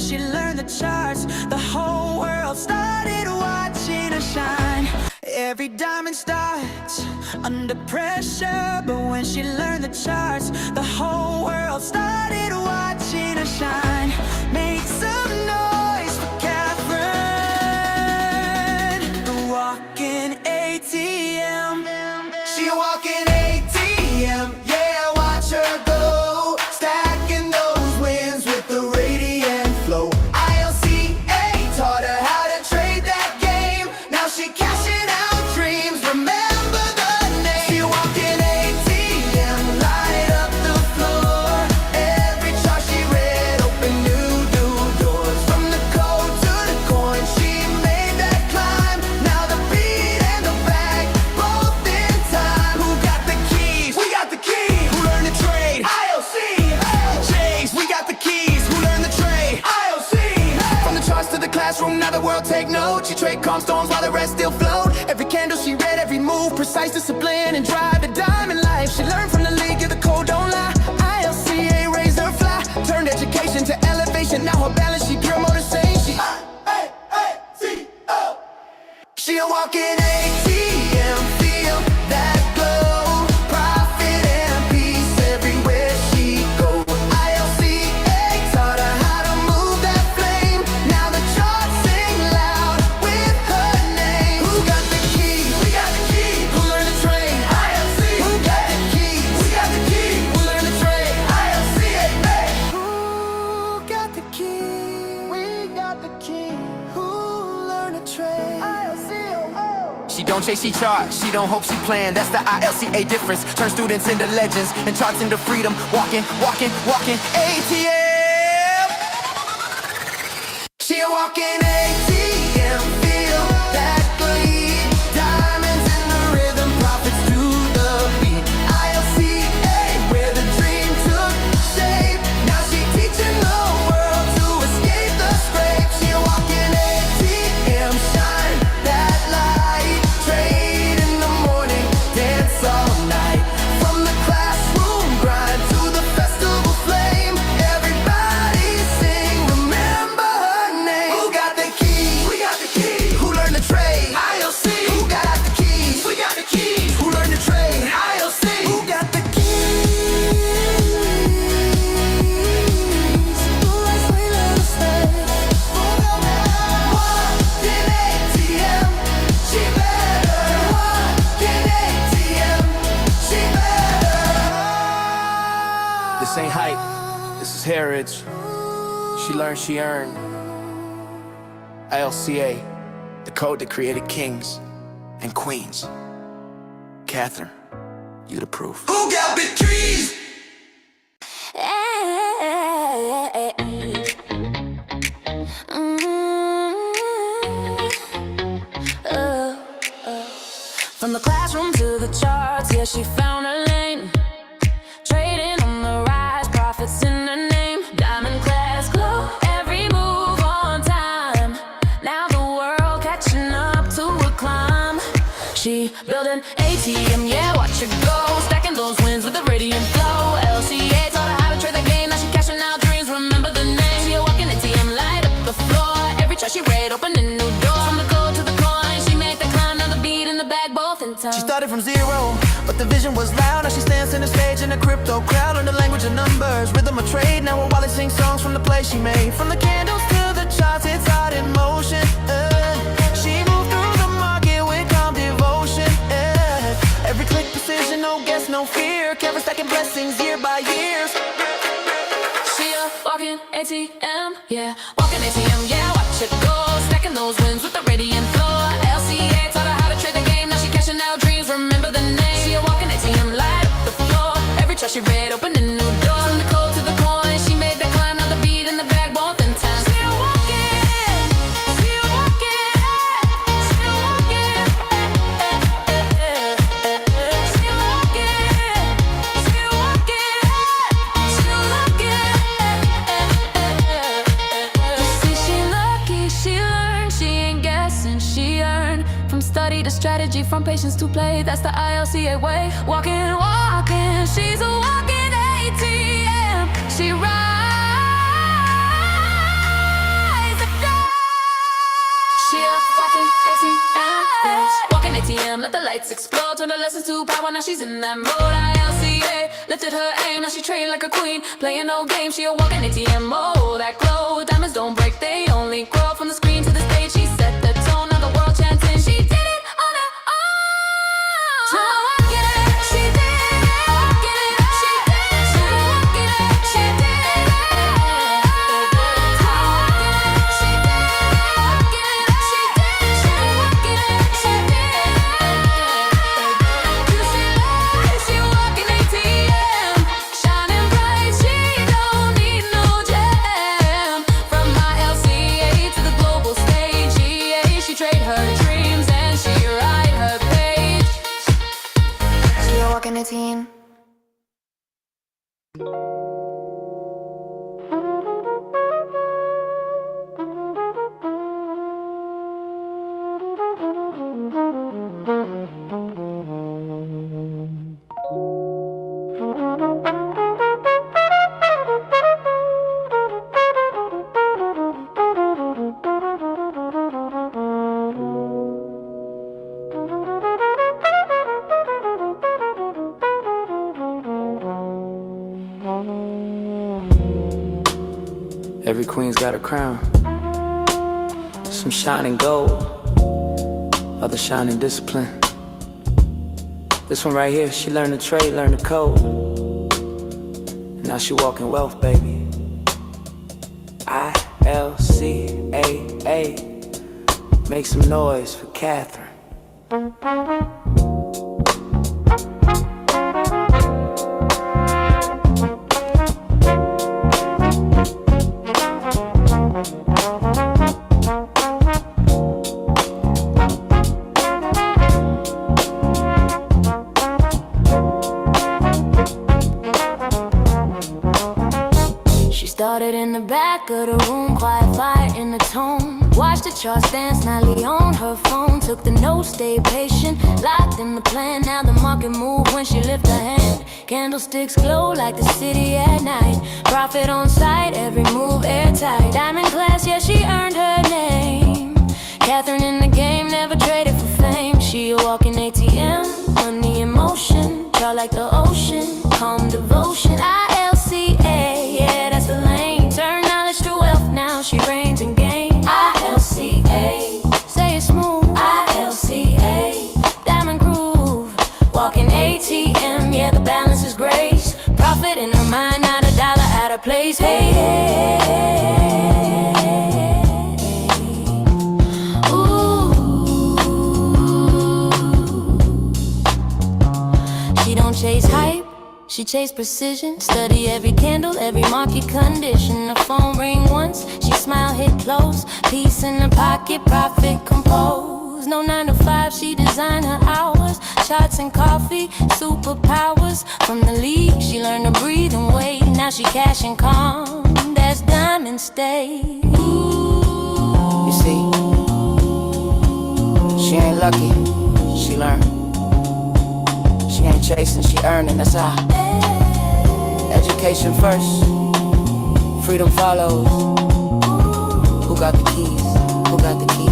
she learned the charts, the whole world started watching her shine. Every diamond starts under pressure, but when she learned the charts, the whole world started watching her shine. Make some noise for Catherine, the walking ATM. She a walking ATM, yeah, watch her go, stacking those wins with the radiant flow. ILCA taught her how to trade that game, now she cashing out dreams, remember the name. She a walking ATM, light up the floor, every chart she read opened new doors. From the code to the coin, she made that climb, now the beat and the bag, both in time. Who got the keys? We got the keys. Who learned to trade? ILC. Chase, we got the keys. Who learned the trade? ILC. From the charts to the classroom, now the world take note. She trade calm storms while the rest still float. Every candle she read, every move, precise discipline and drive, the diamond life. She learned from the league, yeah, the code don't lie. ILCA raised her fly, turned education to elevation. Now her balance, she pure motivation. She a walking ATM, feel that glow, profit and peace everywhere she goes. ILCA taught her how to move that flame, now the charts sing loud with her name. Who got the key? We got the key. Who learned to trade? ILC. Who got the keys? We got the key. Who learned to trade? ILCA. Who got the key? We got the key. Who learned to trade? She don't chase, she chart. She don't hope, she plan. That's the ILCA difference. Turn students into legends and charts into freedom. Walking, walking, walking ATM. She a walking ATM. Feel that bleed. Diamonds in the rhythm, profits to the beat. ILCA, where the dream took shape. Now she teaching the world to escape the scrape. She a walking ATM. Shine that light. Trade in the morning, dance all night. From the classroom grind to the festival flame, everybody sing, remember her name. Who got the keys? We got the keys. Who learned to trade? ILC. Who got the keys? We got the keys. Who learned to trade? ILC. Who got the keys? Who likes we let us stay? Walking ATM, she better. Walking ATM, she better. This ain't hype, this is heritage. She learned, she earned. ILCA, the code that created kings and queens. Catherine, you the proof. Who got the keys? From the classroom to the charts, yeah, she found her lane. Trading on the rise, profits in her name. Diamond class glow, every move on time. Now the world catching up to a climb. She built an ATM, yeah, watch her go. Stacking those wins with a radiant flow. LCA taught her how to trade the game, now she cashing out dreams, remember the name. She a walking ATM, light up the floor. Every chart she read, opening new doors. From the code to the coin, she made the climb, now the beat and the bag, both in time. She started from zero, but the vision was loud. Now she stands in the stage in a crypto crowd. Learned the language of numbers, rhythm of trade. Now her wallet sings songs from the play she made. From the candles to the charts, it's out in motion. She moved through the market with calm devotion. Every click precision, no guess, no fear. Catherine stacking blessings year by year. She a walking ATM, yeah, walking ATM, yeah, watch it go. Stacking those wins with the radiant flow. LCA taught her how to trade the game, now she cashing out dreams, remember the name. She a walking ATM, light up the floor. Every chart she read, opening new doors. From the code to the coin, she made that climb, now the beat and the bag, both in time. She a walking, she a walking, she a walking, she a walking, she a walking, she a walking. See, she lucky, she learned, she ain't guessing, she earned. From study to strategy, from patience to play, that's the ILCA way. Walking, walking, she's a walking ATM. She rides. lights explode, turned her lessons to power, now she's in that mode. ILCA lifted her aim, now she trained like a queen, playing no games, she a walking ATM mode. That glow, diamonds don't break, they only grow. From the screen to the stage, she set the tone, now the world chanting, she did it on her own. So I get it, she did it, I get it, she did it, so I get it, she did it, so I get it, she did it, I get it, she did it, so I get it, she did it. You see light, she walking ATM, shining bright, she don't need no jam. From ILCA to the global stage, she trade her dreams and she write her page. She a walking ATM. Every queen's got a crown. Some shining gold, other shining discipline. This one right here, she learned the trade, learned the code. And now she walking wealth, baby. ILCA. Make some noise for Catherine. Started in the back of the room, quiet fire in the tone. Watched the charts dance nightly on her phone. Took the notes, stayed patient, locked in the plan. Now the market moved when she lifted her hand. Candlesticks glow like the city at night. Profit on sight, every move airtight. Diamond class, yeah, she earned her name. Catherine in the game, never traded for fame. She a walking ATM, money in motion. Chart like the ocean, calm devotion. ILCA, yeah, that's the lane. Turn knowledge to wealth, now she reigns and gains. ILCA, say it smooth. ILCA, diamond groove, walking ATM, yeah, the balance is grace. Profit in her mind, not a dollar out of place. Hey, hey, hey. She don't chase hype, she chase precision. Study every candle, every market condition. The phone ring once, she smile, hit close. Peace in her pocket, profit compose. No 9 to 5, she design her hours. Shots and coffee, superpowers. From the league, she learned to breathe and wait. Now she cash and calm, that's diamond stay. You see, she ain't lucky, she learned. She ain't chasing, she earning, that's how. Education first, freedom follows. Who got the keys? Who got the key?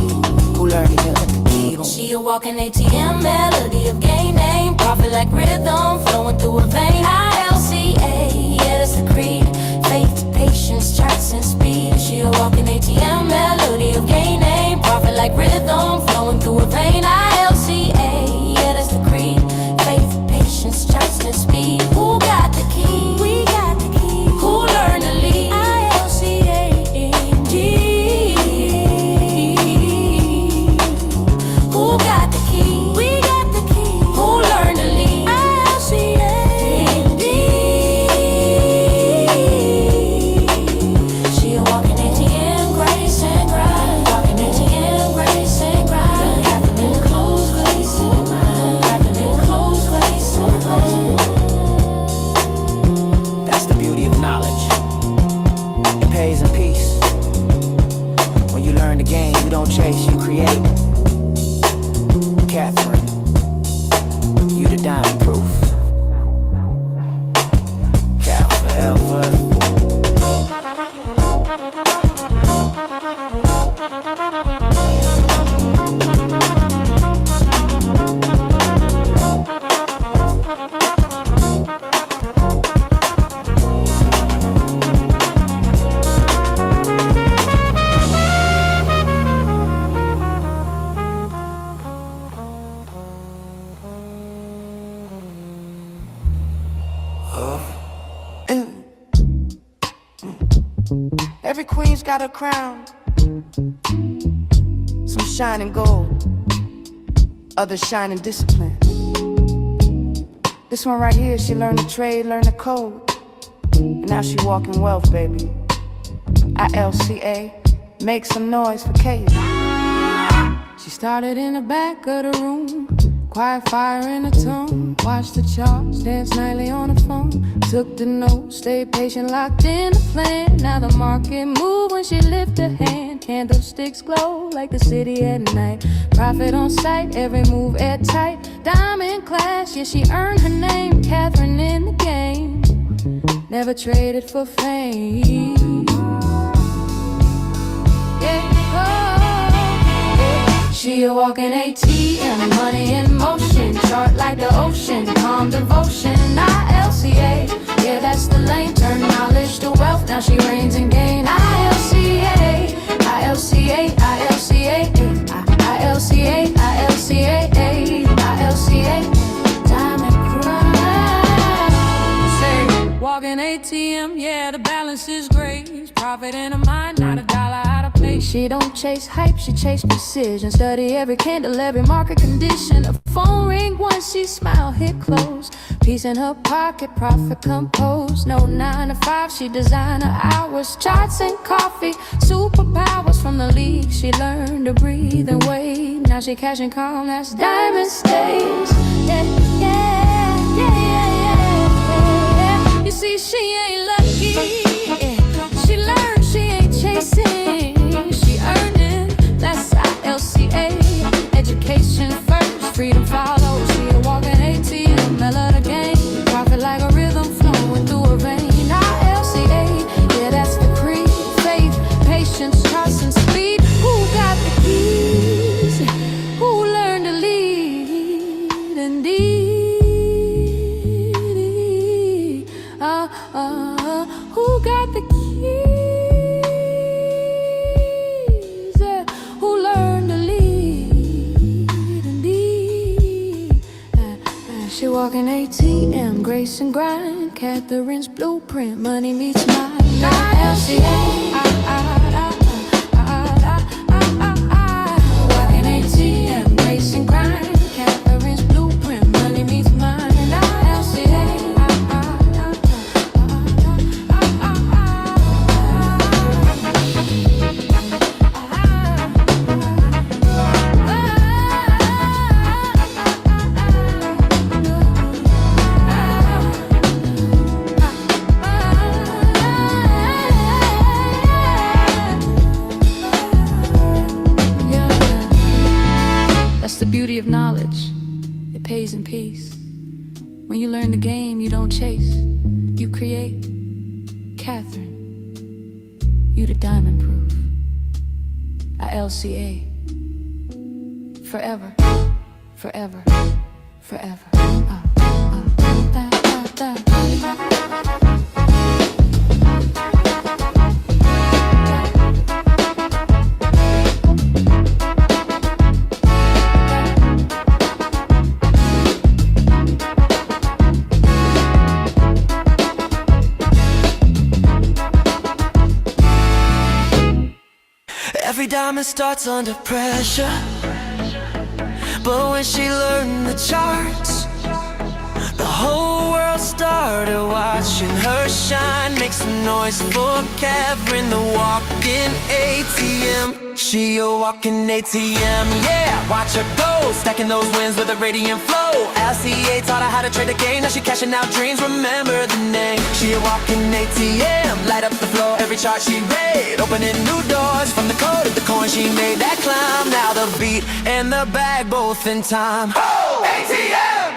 Who learned to get the key? She a walking ATM, melody of gain name. Profit like rhythm, flowing through her vein. ILCA, yeah, that's the creed. Faith, patience, charts and speed. She a walking ATM, melody of gain name. Profit like rhythm, flowing through her vein. ILCA, yeah, that's the creed. Faith, patience, charts and speed. Who got the key? We got the key. Who learned to lead? ILCA, who got the key? We got the key. Who learned to lead? ILCA. Every queen's got a crown, some shining gold, others shining discipline. This one right here, she learned the trade, learned the code, and now she walking wealth, baby. ILCA, make some noise for Kate. She started in the back of the room, quiet fire in the tone. Watched the charts, dance nightly on the phone. Took the notes, stayed patient, locked in the plan. Now the market moved when she lifted her hand. Candlesticks glow like the city at night. Profit on sight, every move airtight. Diamond class, yeah, she earned her name. Catherine in the game, never traded for fame. Yeah, oh. She a walking ATM, money in motion. Chart like the ocean, calm devotion. ILCA, yeah, that's the lane. Turn knowledge to wealth, now she reigns and gain. ILCA, ILCA, ILCA, ILCA, ILCA, ILCA, diamond crown. Say, walking ATM, yeah, the balance is great. Profit in her mind, not a dollar out of place. She don't chase hype, she chase precision. Study every candle, every market condition. A phone ring once she smile, hit close. Peace in her pocket, profit composed. No 9 to 5, she design her hours. Charts and coffee, superpowers from the league. She learned to breathe and wait. Now she cashing calm, that's diamond stays. Yeah, yeah, yeah, yeah, yeah. You see, she ain't lucky. She learned she ain't chasing, she earning. That's ILCA. Education first, freedom follows. She a walking ATM, mellow the game. Profit like a rhythm flowing through her vein. ILCA, yeah, that's the creed. Faith, patience, trust, and speed. Who got the keys? Who learned to lead indeed? Who got the keys? Who learned to lead indeed? She walking ATM, grace and grind. Catherine's blueprint, money meets mine. ILCA, walking ATM, grace and grind. Catherine's blueprint, money meets mine. That's the beauty of knowledge, it pays in peace. When you learn the game, you don't chase, you create. Catherine, you the diamond proof. ILCA, forever, forever, forever. Da, da, da. Every diamond starts under pressure, but when she learned the charts, the whole world started watching her shine. Make some noise for Catherine, the walking ATM. She a walking ATM, yeah, watch her go. Stacking those wins with a radiant flow. LCA taught her how to trade the game, now she cashing out dreams, remember the name. She a walking ATM, light up the floor, every chart she read. Opening new doors, from the code to the coin, she made that climb. Now the beat and the bag both in time. Oh, ATM!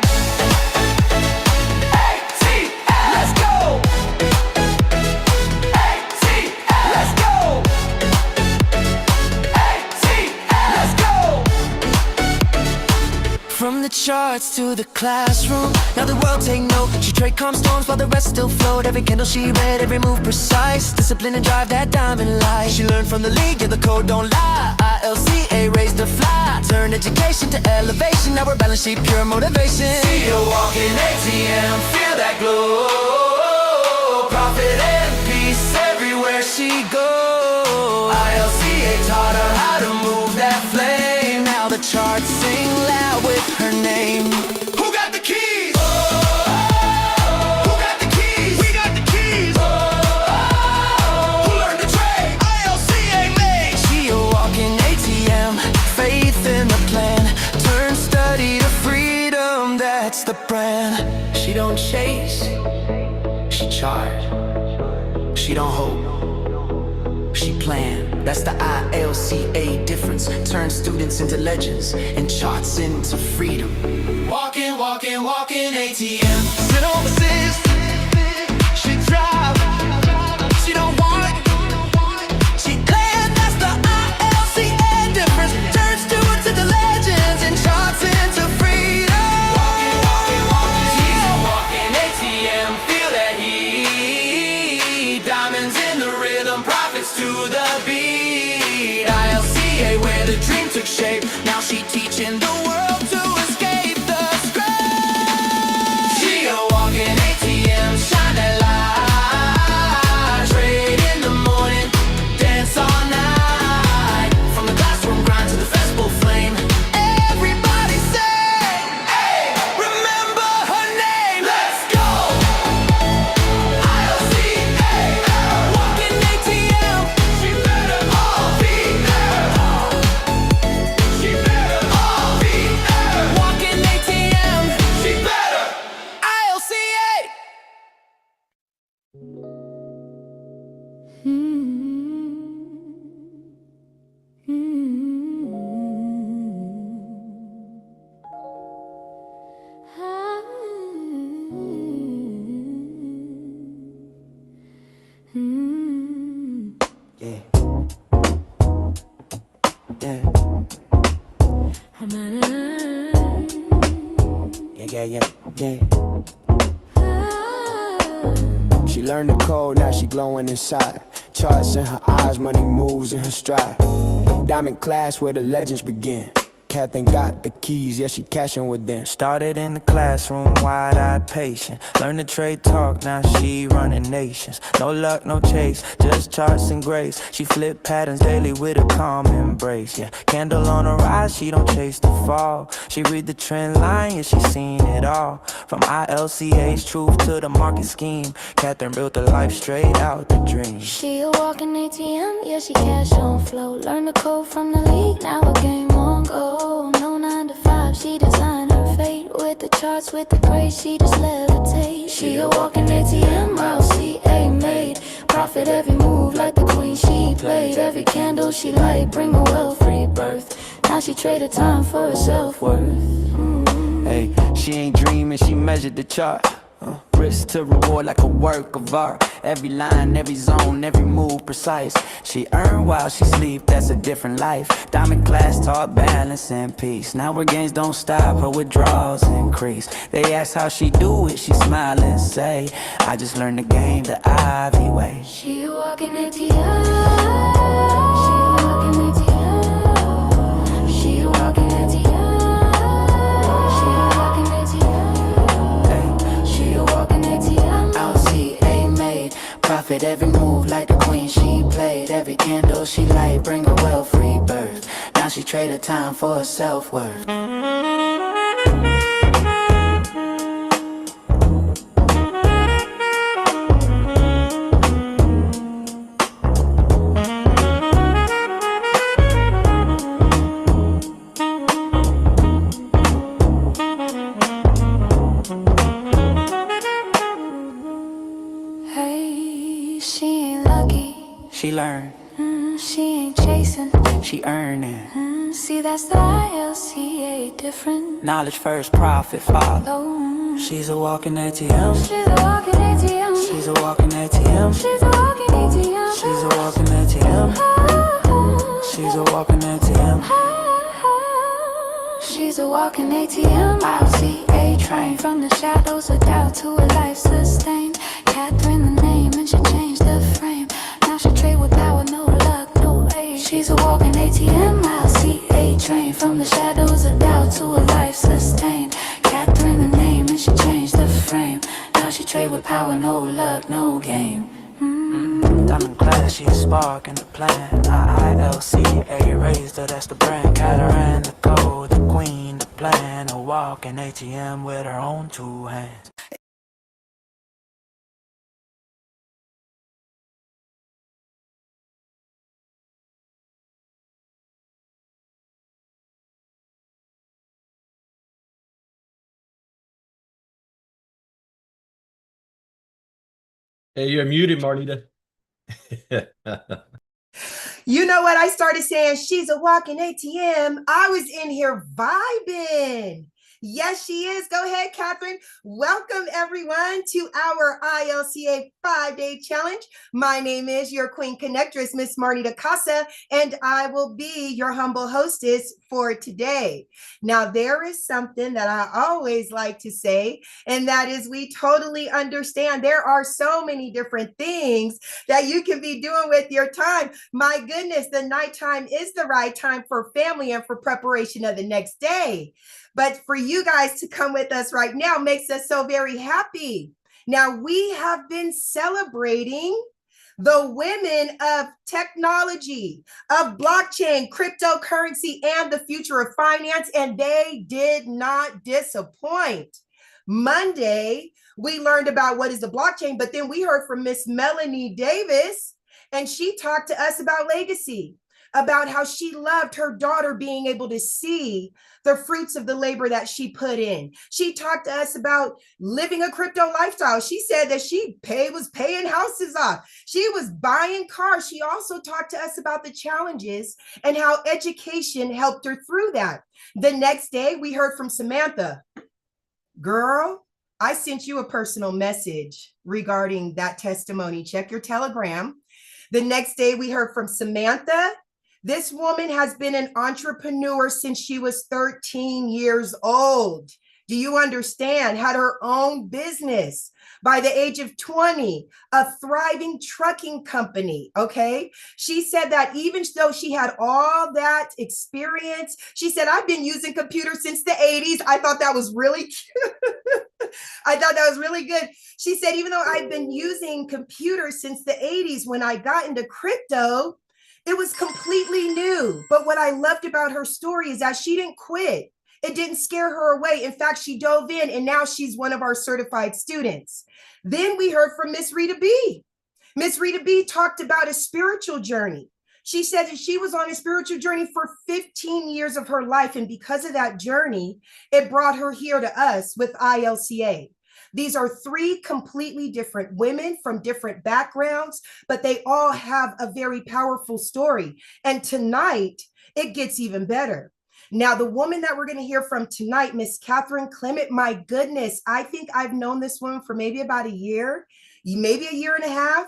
Let's go! Let's go! Let's go! From the charts to the classroom, now the world take note. She trade calm storms while the rest still float. Every candle she read, every move precise. Discipline and drive that diamond light. She learned from the league, yeah, the code don't lie. ILCA raised the fly. Turn education to elevation. Now we're balance sheet, pure motivation. See her walking ATM, feel that glow. Profit and peace everywhere she goes. ILCA taught her how to move that flame. Now the charts sing loud with her name. Who got the keys? Who got the keys? We got the keys. Who learned the trade? ILCA made. She a walking ATM, faith in the plan. Turn study to freedom, that's the brand. She don't chase, she charge. She don't hope, she plan. That's the ILCA difference. Turn students into legends and charts into freedom. Walking, walking, walking ATM. Sit on assist, she drive. She don't want it, she glad. That's the ILCA difference. Turn students into legends and charts into freedom. Walking, walking, walking. She's a walking ATM, feel that heat. Diamonds in the rhythm, profits to the beat. ILCA where the dream took shape. Now she teaching the world to escape the scrape. She a walking ATM, shine that light. Trade in the morning, dance all night. From the classroom grind to the festival flame. Everybody say, hey, remember her name. Let's go. ILCA, Walking ATM, she better all be there. She better all be there. walking ATM, She better. ILCA. Yeah. Yeah. Yeah. She learned the code, now she glowing inside. Charts in her eyes, money moves in her stride. Diamond class where the legends begin. Catherine got the keys, yeah, she cashing within. Started in the classroom, wide-eyed patient. Learned the trade talk, now she running nations. No luck, no chase, just charts and grace. She flip patterns daily with a calm embrace, yeah. Candle on her rise, she don't chase the fall. She read the trend line, yeah, she seen it all. From ILCA's truth to the market scheme. Catherine built a life straight out the dream. She a walking ATM, yeah, she cash on flow. Learn the code from the league, now a game on go. No 9 to 5, she designed her fate. With the charts, with the praise, she just levitate. She a walking ATM, ILCA made. Profit every move like the queen she played. Every candle she light, bring a wealth-free birth. Now she traded time for her self-worth. Hey, she ain't dreaming, she measured the chart. Risk to reward like a work of art. Every line, every zone, every move precise. She earned while she sleep, that's a different life. Diamond class taught balance and peace. Now her gains don't stop, her withdrawals increase. They ask how she do it, she smile and say, I just learned the game the Ivy way. She a walking ATM. She a walking ATM. She a walking ATM. She a walking ATM. She a walking ATM. ILCA made. Profit every move like the queen she played. Every candle she light, bring a wealth-free birth. Now she traded time for her self-worth. Hey, she ain't lucky. She learned, She ain't chasing. she earned it. See, that's the ILCA different. Knowledge first, profit follow. Oh, She's a walking ATM. she's a walking ATM. She's a walking ATM. She's a walking ATM. She's a walking ATM. She's a walking ATM. She's a walking ATM. ILCA train from the shadows of doubt to a life sustained. Catherine the name and she changed the frame. Now she trade with power, no luck, no age. She's a walking ATM. ILCA train from the shadows of doubt to a life sustained. Catherine the name and she changed the frame. Now she trade with power, no luck, no game. Diamond class, she a spark in the plan. ILCA raised her, that's the brand. Catherine, the code, the queen, the plan. A walking ATM with her own two hands. Hey, you're muted, Marnita. You know what? I started saying she's a walking ATM. I was in here vibing. Yes, she is. Go ahead, Catherine. Welcome, everyone, to our ILCA 5-day challenge. My name is your Queen Connectress, Miss Marnita Casa, and I will be your humble hostess for today. Now, there is something that I always like to say, and that is we totally understand there are so many different things that you can be doing with your time. My goodness, the nighttime is the right time for family and for preparation of the next day. But for you guys to come with us right now makes us so very happy. Now, we have been celebrating the women of technology, of blockchain, cryptocurrency, and the future of finance, and they did not disappoint. Monday, we learned about what is the blockchain, but then we heard from Miss Melanie Davis, and she talked to us about legacy, about how she loved her daughter being able to see the fruits of the labor that she put in. She talked to us about living a crypto lifestyle. She said that she was paying houses off. She was buying cars. She also talked to us about the challenges and how education helped her through that. The next day, we heard from Samantha. Girl, I sent you a personal message regarding that testimony. Check your Telegram. The next day, we heard from Samantha. This woman has been an entrepreneur since she was 13 years old. Do you understand? Had her own business by the age of 20, a thriving trucking company, okay? She said that even though she had all that experience, she said, I've been using computers since the 80s. I thought that was really cute. I thought that was really good. She said, even though I've been using computers since the 80s, when I got into crypto, it was completely new. But what I loved about her story is that she didn't quit. It didn't scare her away. In fact, she dove in, and now she's one of our certified students. Then we heard from Miss Rita B. Miss Rita B talked about a spiritual journey. She said that she was on a spiritual journey for 15 years of her life. And because of that journey, it brought her here to us with ILCA. These are three completely different women from different backgrounds, but they all have a very powerful story. And tonight, it gets even better. Now, the woman that we're going to hear from tonight, Miss Catherine Clement, my goodness, I think I've known this woman for maybe about a year, maybe a year and a half.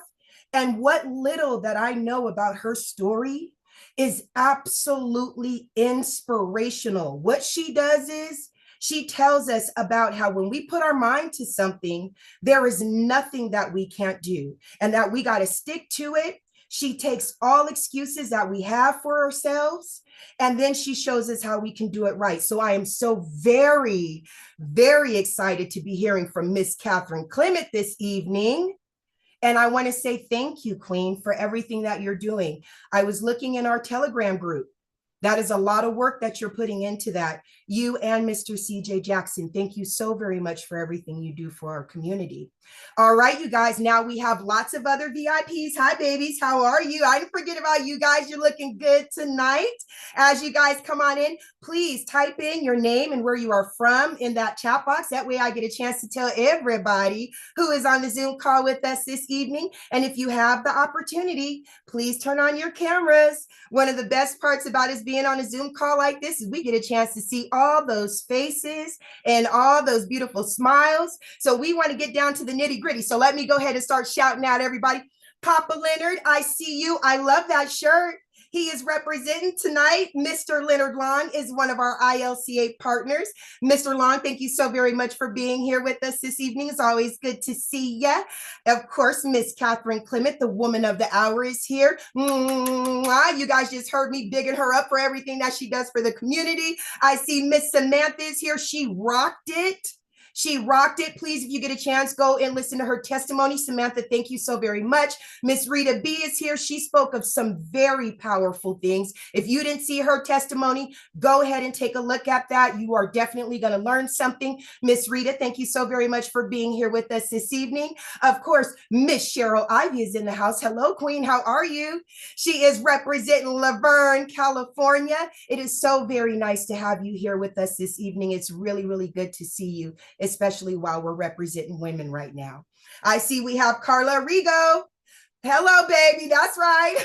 And what little that I know about her story is absolutely inspirational. What she does is she tells us about how when we put our mind to something, there is nothing that we can't do and that we got to stick to it. She takes all excuses that we have for ourselves, and then she shows us how we can do it right. So I am so very, very excited to be hearing from Miss Catherine Clement this evening. And I want to say thank you, Queen, for everything that you're doing. I was looking in our Telegram group. That is a lot of work that you're putting into that. You and Mr. CJ Jackson, thank you so very much for everything you do for our community. All right, you guys, now we have lots of other VIPs. Hi, babies. How are you? I didn't forget about you guys. You're looking good tonight. As you guys come on in, please type in your name and where you are from in that chat box. That way I get a chance to tell everybody who is on the Zoom call with us this evening. And if you have the opportunity, please turn on your cameras. One of the best parts about us being on a Zoom call like this is we get a chance to see all those faces and all those beautiful smiles. So we want to get down to the nitty gritty. So let me go ahead and start shouting out everybody. Papa Leonard, I see you. I love that shirt. He is representing tonight. Mr. Leonard Long is one of our ILCA partners. Mr. Long, thank you so very much for being here with us this evening. It's always good to see you. Of course, Miss Catherine Clement, the woman of the hour, is here. You guys just heard me bigging her up for everything that she does for the community. I see Miss Samantha is here. She rocked it. She rocked it. Please, if you get a chance, go and listen to her testimony. Samantha, thank you so very much. Miss Rita B is here. She spoke of some very powerful things. If you didn't see her testimony, go ahead and take a look at that. You are definitely going to learn something. Miss Rita, thank you so very much for being here with us this evening. Of course, Miss Cheryl Ivey is in the house. Hello, Queen. How are you? She is representing Laverne, California. It is so very nice to have you here with us this evening. It's really, really good to see you, especially while we're representing women right now. I see we have Carla Rigo. Hello, baby. That's right.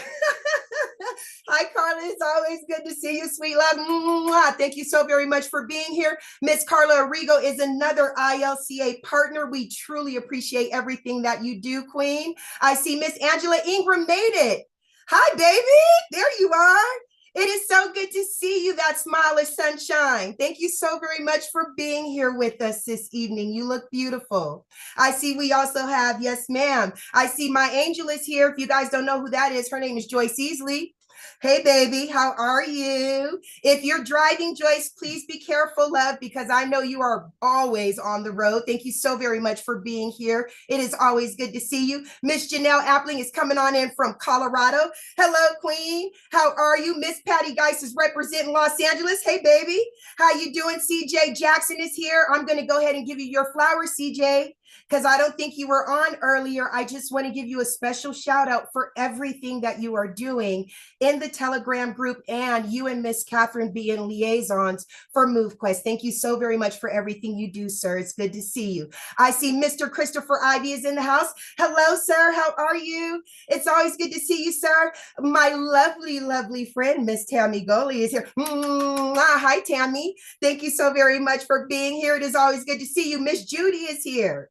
Hi, Carla. It's always good to see you, sweet love. Thank you so very much for being here. Miss Carla Arrigo is another ILCA partner. We truly appreciate everything that you do, Queen. I see Miss Angela Ingram made it. Hi, baby. There you are. It is so good to see you. That smile is sunshine. Thank you so very much for being here with us this evening. You look beautiful. I see we also have, yes, ma'am. I see my angel is here. If you guys don't know who that is, her name is Joyce Easley. Hey, baby, how are you? If you're driving, Joyce, please be careful, love, because I know you are always on the road. Thank you so very much for being here. It is always good to see you. Miss Janelle Appling is coming on in from Colorado. Hello, Queen. How are you? Miss Patty Geis is representing Los Angeles. Hey, baby. How you doing? CJ Jackson is here. I'm going to go ahead and give you your flowers, CJ, because I don't think you were on earlier. I just want to give you a special shout out for everything that you are doing in the Telegram group, and you and Miss Catherine being liaisons for MoveQuest. Thank you so very much for everything you do, sir. It's good to see you. I see Mr. Christopher Ivey is in the house. Hello, sir. How are you? It's always good to see you, sir. My lovely, lovely friend, Miss Tammy Goley is here. Hi, Tammy. Thank you so very much for being here. It is always good to see you. Miss Judy is here,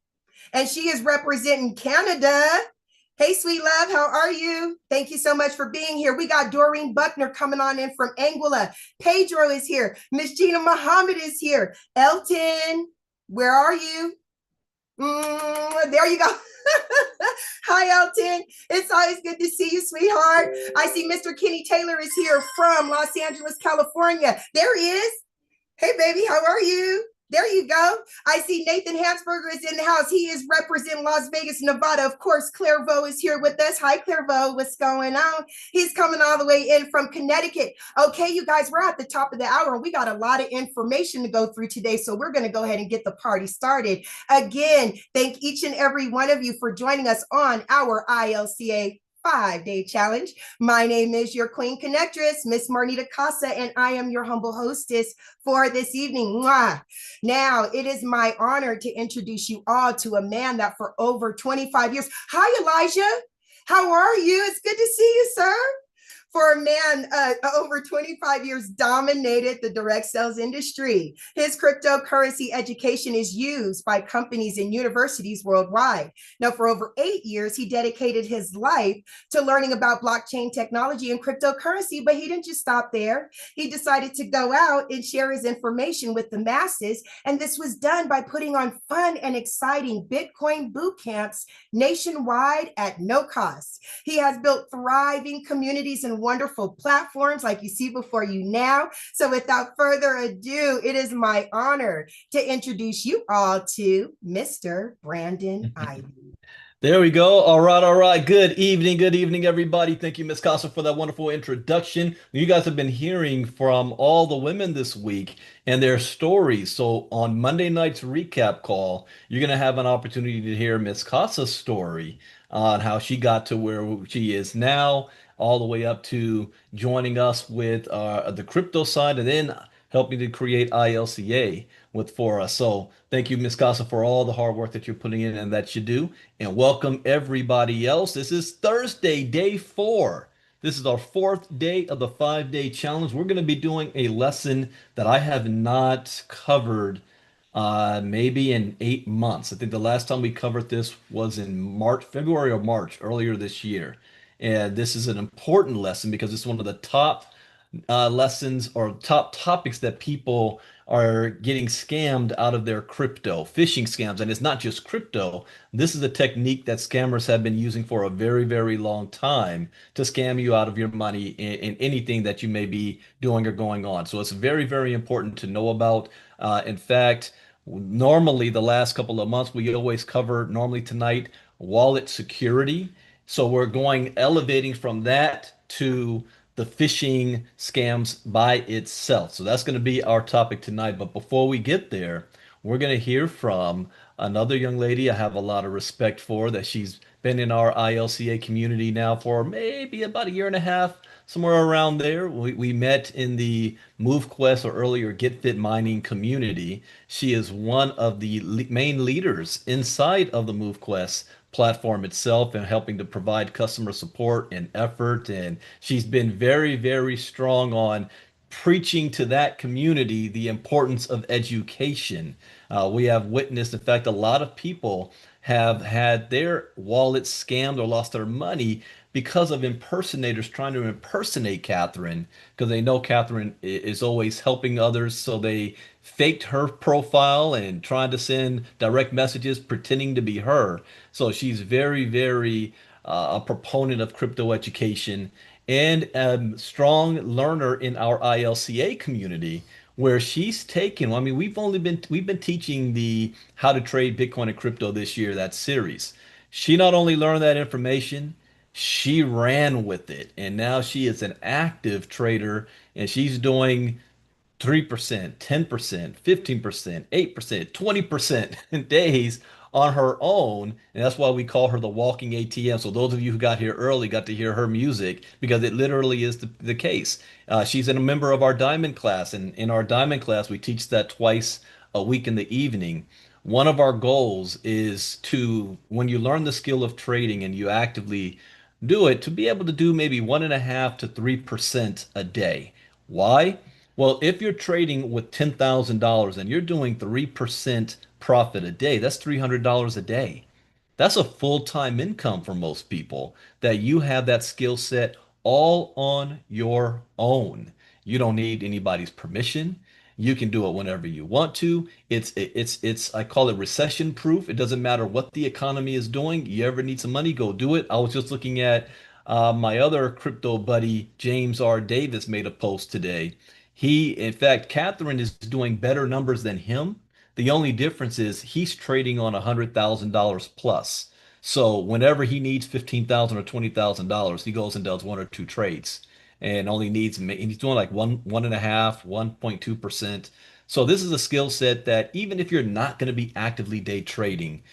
and she is representing Canada. Hey, sweet love, how are you? Thank you so much for being here. We got Doreen Buckner coming on in from Anguilla. Pedro is here. Miss Gina Muhammad is here. Elton, where are you? There you go. Hi, Elton. It's always good to see you, sweetheart. I see Mr. Kenny Taylor is here from Los Angeles, California. There he is. Hey, baby, how are you? There you go. I see Nathan Hansberger is in the house. He is representing Las Vegas, Nevada. Of course, Clairvaux is here with us. Hi, Clairvaux. What's going on? He's coming all the way in from Connecticut. Okay, you guys, we're at the top of the hour, and we got a lot of information to go through today, so we're going to go ahead and get the party started. Again, thank each and every one of you for joining us on our ILCA 5-day challenge. My name is your Queen Connectress, Miss Marnita Casa, and I am your humble hostess for this evening. Mwah. Now, it is my honor to introduce you all to a man that for over 25 years. Hi, Elijah. How are you? It's good to see you, sir. For a man over 25 years dominated the direct sales industry. His cryptocurrency education is used by companies and universities worldwide. Now, for over 8 years, he dedicated his life to learning about blockchain technology and cryptocurrency, but he didn't just stop there. He decided to go out and share his information with the masses, and this was done by putting on fun and exciting Bitcoin boot camps nationwide at no cost. He has built thriving communities and wonderful platforms like you see before you now. So without further ado, it is my honor to introduce you all to Mr. Brandon Ivey. There we go. All right, all right. Good evening, everybody. Thank you, Miss Casa, for that wonderful introduction. You guys have been hearing from all the women this week and their stories. So on Monday night's recap call, you're going to have an opportunity to hear Miss Casa's story on how she got to where she is now, all the way up to joining us with the crypto side and then helping to create ILCA with for us. So thank you, Miss Casa, for all the hard work that you're putting in and that you do. And welcome everybody else. This is Thursday, day 4. This is our 4th day of the 5-day challenge. We're going to be doing a lesson that I have not covered maybe in 8 months. I think the last time we covered this was in March, February or March, earlier this year. And this is an important lesson because it's one of the top lessons or top topics that people are getting scammed out of their crypto, phishing scams. And it's not just crypto. This is a technique that scammers have been using for a very, very long time to scam you out of your money in anything that you may be doing or going on. So it's very, very important to know about. In fact, Normally, the last couple of months, we always cover, normally tonight, wallet security. So we're going elevating from that to the phishing scams by itself. So that's going to be our topic tonight. But before we get there, we're going to hear from another young lady I have a lot of respect for, that she's been in our ILCA community now for maybe about a year and a half, somewhere around there. We met in the MoveQuest, or earlier Get Fit Mining community. She is one of the main leaders inside of the MoveQuest platform itself, and helping to provide customer support and effort. And she's been very, very strong on preaching to that community the importance of education. We have witnessed, in fact, a lot of people have had their wallets scammed or lost their money because of impersonators trying to impersonate Catherine, because they know Catherine is always helping others. So they faked her profile and trying to send direct messages pretending to be her. So she's very, very a proponent of crypto education, and a strong learner in our ILCA community, where she's taken, I mean, we've been teaching the how to trade Bitcoin and crypto this year, that series. She not only learned that information, she ran with it, and now she is an active trader, and she's doing 3%, 10%, 15%, 8%, 20% in days on her own. And that's why we call her the walking ATM. So those of you who got here early got to hear her music, because it literally is the case. She's a member of our Diamond class. And in our Diamond class, we teach that twice a week in the evening. One of our goals is to, when you learn the skill of trading and you actively do it, to be able to do maybe 1.5 to 3% a day. Why? Well, if you're trading with $10,000 and you're doing 3% profit a day, that's $300 a day. That's a full-time income for most people, that you have that skill set all on your own. You don't need anybody's permission. You can do it whenever you want to. It's I call it recession proof. It doesn't matter what the economy is doing. You ever need some money, go do it. I was just looking at my other crypto buddy, James R. Davis, made a post today. In fact, Catherine is doing better numbers than him. The only difference is he's trading on $100,000 plus. So whenever he needs 15,000 or $20,000, he goes and does one or two trades, and only needs, and he's doing like 1.2%. So this is a skill set that, even if you're not going to be actively day trading,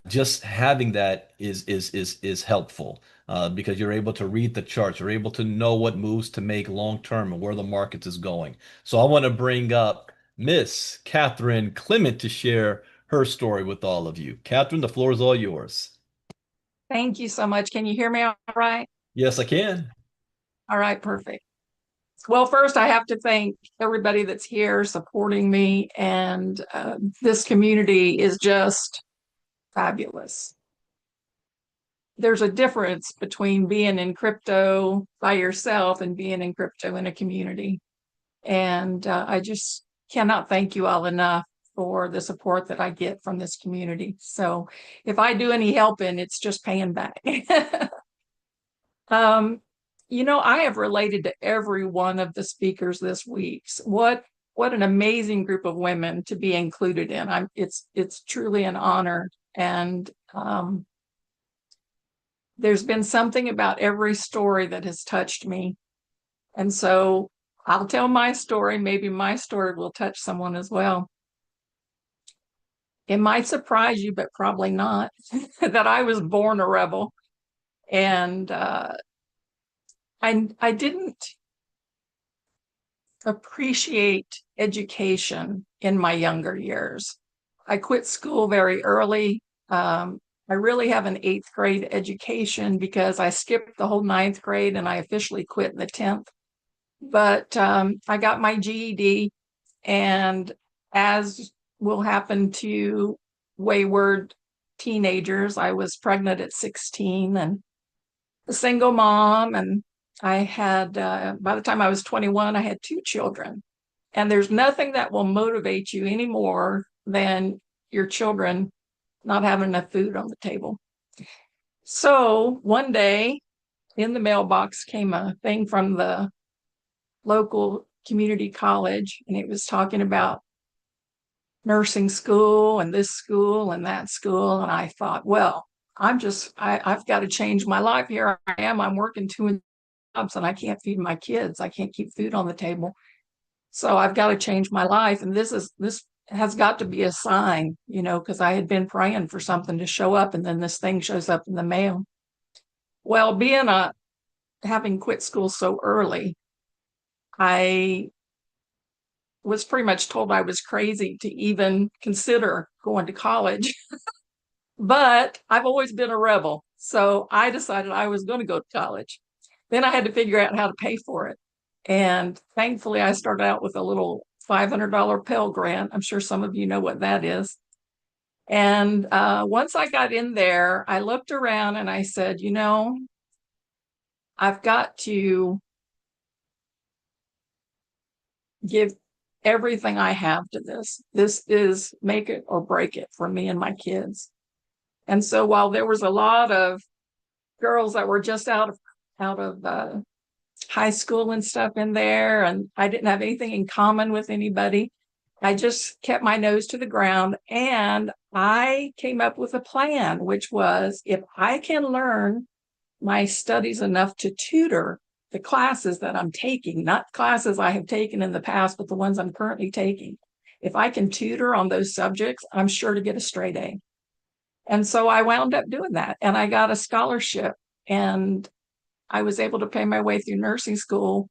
just having that is helpful, because you're able to read the charts, you're able to know what moves to make long term and where the market is going. So I want to bring up Miss Catherine Clement to share her story with all of you. Catherine, the floor is all yours. Thank you so much. Can you hear me all right? Yes, I can. All right, perfect. Well, first, I have to thank everybody that's here supporting me, and this community is just fabulous. There's a difference between being in crypto by yourself and being in crypto in a community. And I just cannot thank you all enough for the support that I get from this community. So if I do any helping, it's just paying back. I have related to every one of the speakers this week. What an amazing group of women to be included in. It's truly an honor. And there's been something about every story that has touched me. And so I'll tell my story. Maybe my story will touch someone as well. It might surprise you, but probably not, that I was born a rebel. And I didn't appreciate education in my younger years. I quit school very early. I really have an 8th grade education because I skipped the whole 9th grade and I officially quit in the 10th. But I got my GED, and as will happen to wayward teenagers, I was pregnant at 16 and a single mom, and I had, by the time I was 21, I had 2 children. And there's nothing that will motivate you any more than your children not having enough food on the table. So one day in the mailbox came a thing from the local community college, and it was talking about nursing school and this school and that school. And I thought, well, I've got to change my life. Here I am. I'm working two jobs and I can't feed my kids. I can't keep food on the table. So I've got to change my life. And this has got to be a sign, because I had been praying for something to show up, and then this thing shows up in the mail. Well, having quit school so early, I was pretty much told I was crazy to even consider going to college. But I've always been a rebel. So I decided I was going to go to college. Then I had to figure out how to pay for it. And thankfully, I started out with a little $500 Pell Grant. I'm sure some of you know what that is. And once I got in there, I looked around and I said, I've got to give everything I have to this. This is make it or break it for me and my kids. And so while there was a lot of girls that were just out of high school and stuff in there, and I didn't have anything in common with anybody, I just kept my nose to the ground, and I came up with a plan, which was, if I can learn my studies enough to tutor the classes that I'm taking, not classes I have taken in the past, but the ones I'm currently taking. If I can tutor on those subjects, I'm sure to get a straight A. And so I wound up doing that, and I got a scholarship, and I was able to pay my way through nursing school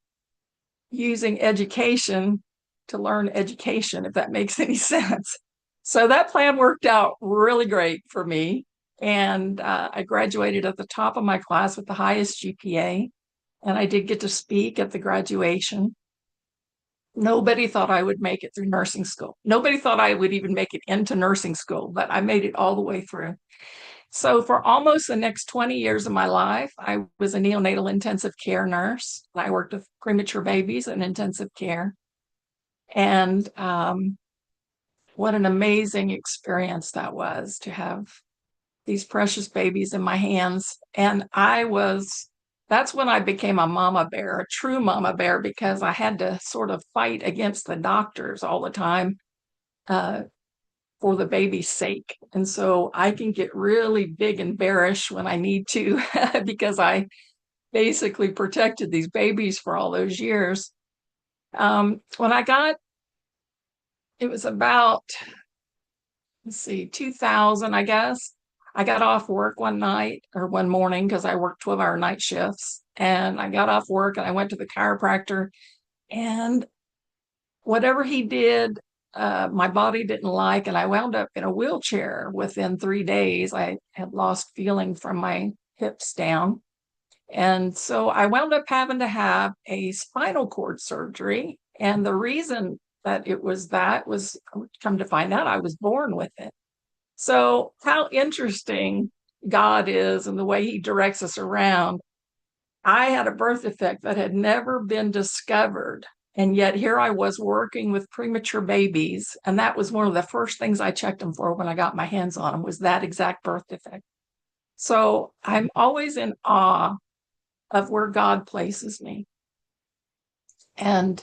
using education to learn education, if that makes any sense. So that plan worked out really great for me. And I graduated at the top of my class with the highest GPA. And I did get to speak at the graduation. Nobody thought I would make it through nursing school. Nobody thought I would even make it into nursing school, but I made it all the way through. So for almost the next 20 years of my life, I was a neonatal intensive care nurse. I worked with premature babies in intensive care. And what an amazing experience that was, to have these precious babies in my hands. And that's when I became a mama bear, a true mama bear, because I had to sort of fight against the doctors all the time for the baby's sake. And so I can get really big and bearish when I need to, because I basically protected these babies for all those years. It was about, 2000, I guess. I got off work one morning, because I worked 12-hour night shifts. And I got off work and I went to the chiropractor, and whatever he did, my body didn't like, and I wound up in a wheelchair within 3 days. I had lost feeling from my hips down. And so I wound up having to have a spinal cord surgery. And the reason that it was come to find out, I was born with it. So how interesting God is and the way he directs us around. I had a birth defect that had never been discovered. And yet here I was working with premature babies. And that was one of the first things I checked them for when I got my hands on them, was that exact birth defect. So I'm always in awe of where God places me. And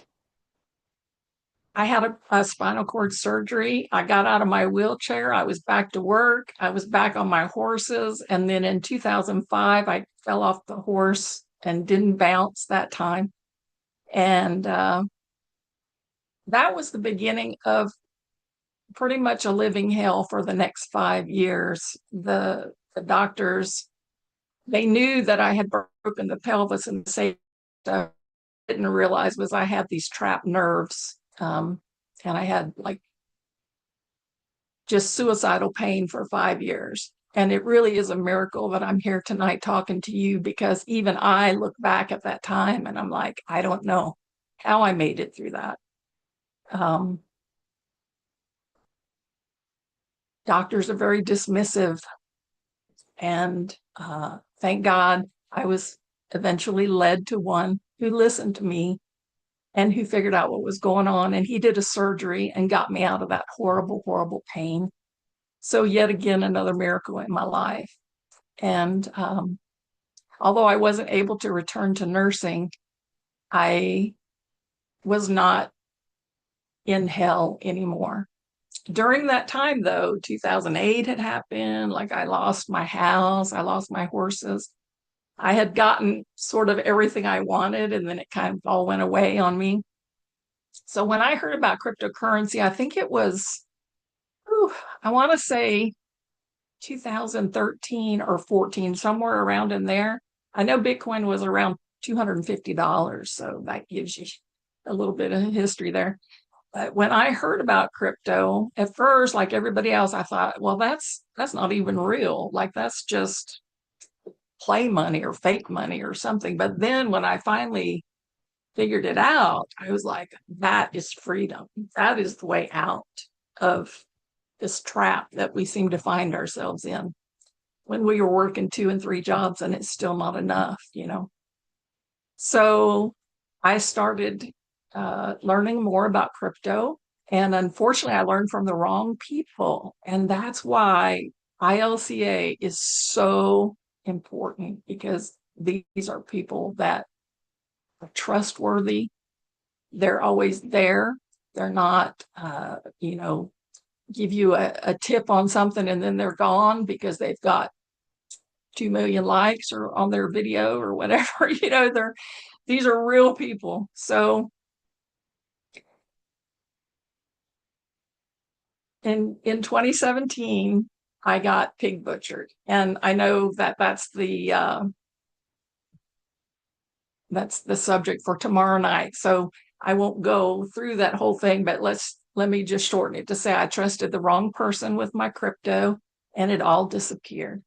I had a spinal cord surgery. I got out of my wheelchair. I was back to work. I was back on my horses. And then in 2005, I fell off the horse and didn't bounce that time. And that was the beginning of pretty much a living hell for the next 5 years. The doctors, they knew that I had broken the pelvis, and I didn't realize was I had these trapped nerves. And I had just suicidal pain for 5 years. And it really is a miracle that I'm here tonight talking to you, because even I look back at that time and I'm like, I don't know how I made it through that. Doctors are very dismissive. And thank God I was eventually led to one who listened to me and who figured out what was going on. And he did a surgery and got me out of that horrible, horrible pain. So yet again, another miracle in my life. And although I wasn't able to return to nursing, I was not in hell anymore. During that time, though, 2008 had happened. Like, I lost my house, I lost my horses. I had gotten sort of everything I wanted, and then it kind of all went away on me. So when I heard about cryptocurrency, I think it was, I want to say 2013 or 14, somewhere around in there. I know Bitcoin was around $250, so that gives you a little bit of history there. But when I heard about crypto, at first, like everybody else, I thought, well, that's not even real. Like, that's just play money or fake money or something. But then when I finally figured it out, I was like, that is freedom. That is the way out of this trap that we seem to find ourselves in when we are working 2 and 3 jobs and it's still not enough, you know. So I started learning more about crypto. And unfortunately, I learned from the wrong people. And that's why ILCA is so important, because these are people that are trustworthy. They're always there. They're not, give you a tip on something and then they're gone because they've got 2 million likes or on their video or whatever. These are real people. So in 2017, I got pig butchered, and I know that that's the subject for tomorrow night. So I won't go through that whole thing, but let me just shorten it to say I trusted the wrong person with my crypto and it all disappeared.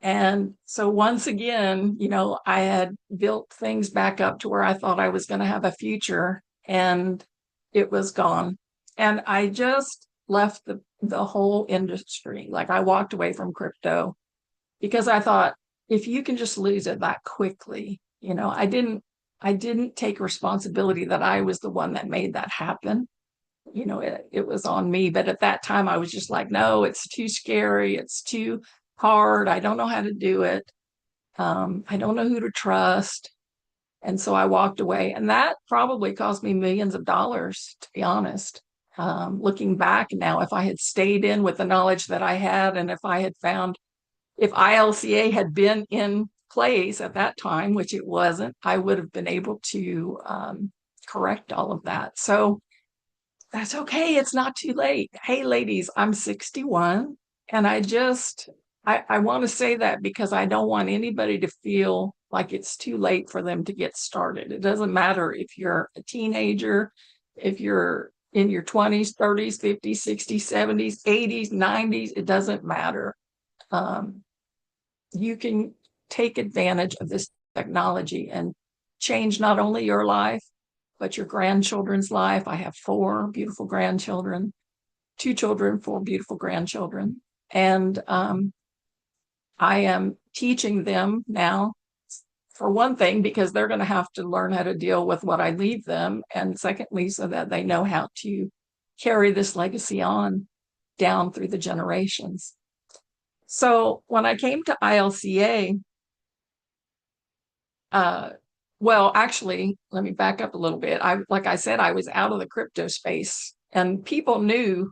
And so once again, I had built things back up to where I thought I was going to have a future, and it was gone. And I just left the whole industry. Like, I walked away from crypto because I thought, if you can just lose it that quickly, I didn't take responsibility that I was the one that made that happen. It was on me. But at that time, I was just like, no, it's too scary. It's too hard. I don't know how to do it. I don't know who to trust. And so I walked away. And that probably cost me millions of dollars, to be honest. Looking back now, if I had stayed in with the knowledge that I had, and if ILCA had been in place at that time, which it wasn't, I would have been able to correct all of that. So that's okay. It's not too late. Hey, ladies, I'm 61, and I want to say that because I don't want anybody to feel like it's too late for them to get started. It doesn't matter if you're a teenager, if you're in your 20s, 30s, 50s, 60s, 70s, 80s, 90s, it doesn't matter. You can take advantage of this technology and change not only your life, but your grandchildren's life. I have 4 beautiful grandchildren, 2 children, 4 beautiful grandchildren. And I am teaching them now, for one thing, because they're going to have to learn how to deal with what I leave them. And secondly, so that they know how to carry this legacy on down through the generations. So when I came to ILCA, well, actually, let me back up a little bit. Like I said, I was out of the crypto space, and people knew,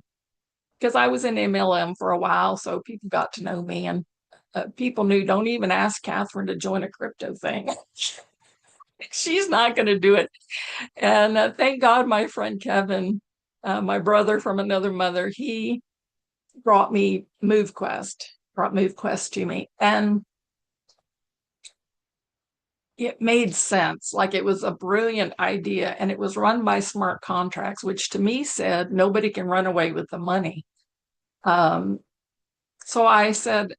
because I was in MLM for a while, so people got to know me, and people knew, don't even ask Catherine to join a crypto thing. She's not going to do it. And thank God my friend Kevin, my brother from another mother, he brought MoveQuest to me. And it made sense. Like, it was a brilliant idea, and it was run by smart contracts, which to me said nobody can run away with the money. So I said,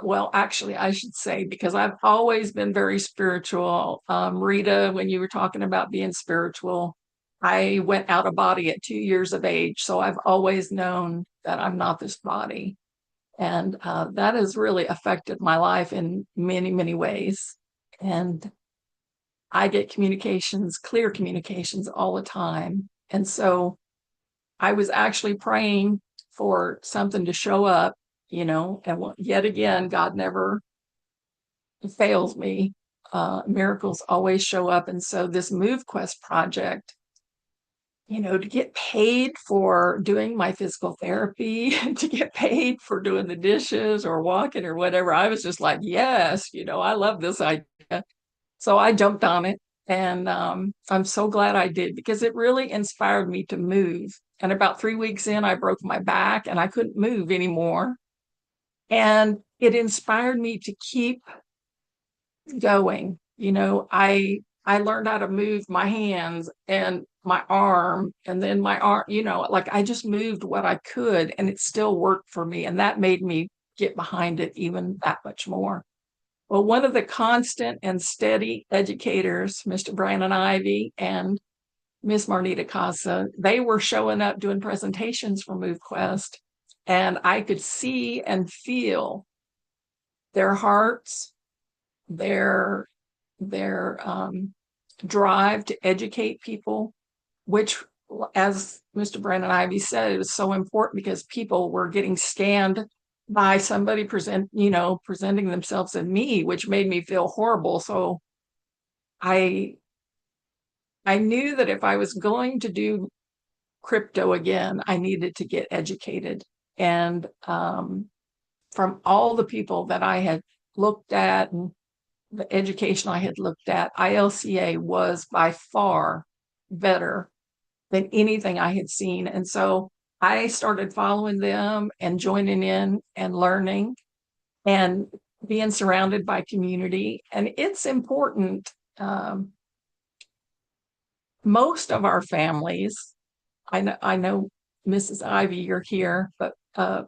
well, actually, I should say, because I've always been very spiritual. Rita, when you were talking about being spiritual, I went out of body at 2 years of age. So I've always known that I'm not this body. And that has really affected my life in many, many ways. And I get clear communications all the time. And so I was actually praying for something to show up, and yet again, God never fails me. Miracles always show up. And so this MoveQuest project, to get paid for doing my physical therapy, to get paid for doing the dishes or walking or whatever. I was just like, yes, I love this idea. So I jumped on it, and I'm so glad I did, because it really inspired me to move. And about 3 weeks in, I broke my back and I couldn't move anymore. And it inspired me to keep going. I learned how to move my hands and my arm, and then my arm, like I just moved what I could, and it still worked for me. And that made me get behind it even that much more. Well, one of the constant and steady educators, Mr. Brandon Ivey and Miss Marnita Casa, they were showing up doing presentations for MoveQuest, and I could see and feel their hearts, their drive to educate people, which, as Mr. Brandon Ivey said, it was so important because people were getting scanned by somebody presenting themselves in me, which made me feel horrible. So I knew that if I was going to do crypto again, I needed to get educated. And from all the people that I had looked at and the education I had looked at, ILCA was by far better than anything I had seen. And so I started following them and joining in and learning and being surrounded by community. And it's important. Most of our families, I know Mrs. Ivy, you're here, but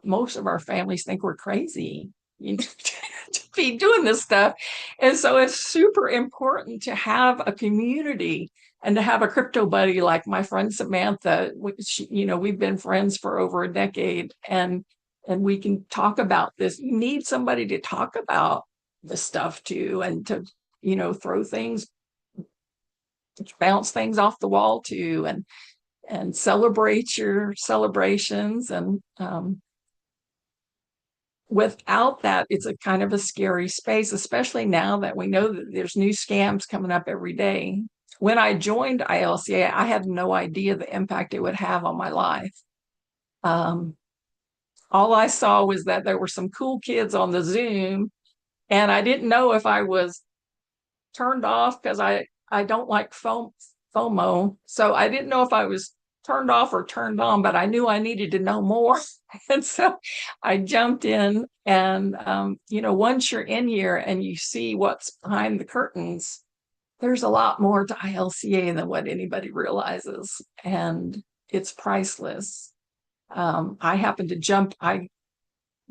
most of our families think we're crazy, to be doing this stuff. And so it's super important to have a community and to have a crypto buddy like my friend Samantha. We've been friends for over a decade, and we can talk about this. You need somebody to talk about the stuff to, and to throw things, bounce things off the wall to, and celebrate your celebrations. And without that, it's a kind of a scary space, especially now that we know that there's new scams coming up every day. When I joined ILCA, I had no idea the impact it would have on my life. All I saw was that there were some cool kids on the Zoom, and I didn't know if I was turned off, because I don't like FOMO. So I didn't know if I was turned off or turned on, but I knew I needed to know more. And so I jumped in, and, once you're in here and you see what's behind the curtains, there's a lot more to ILCA than what anybody realizes, and it's priceless. I happened to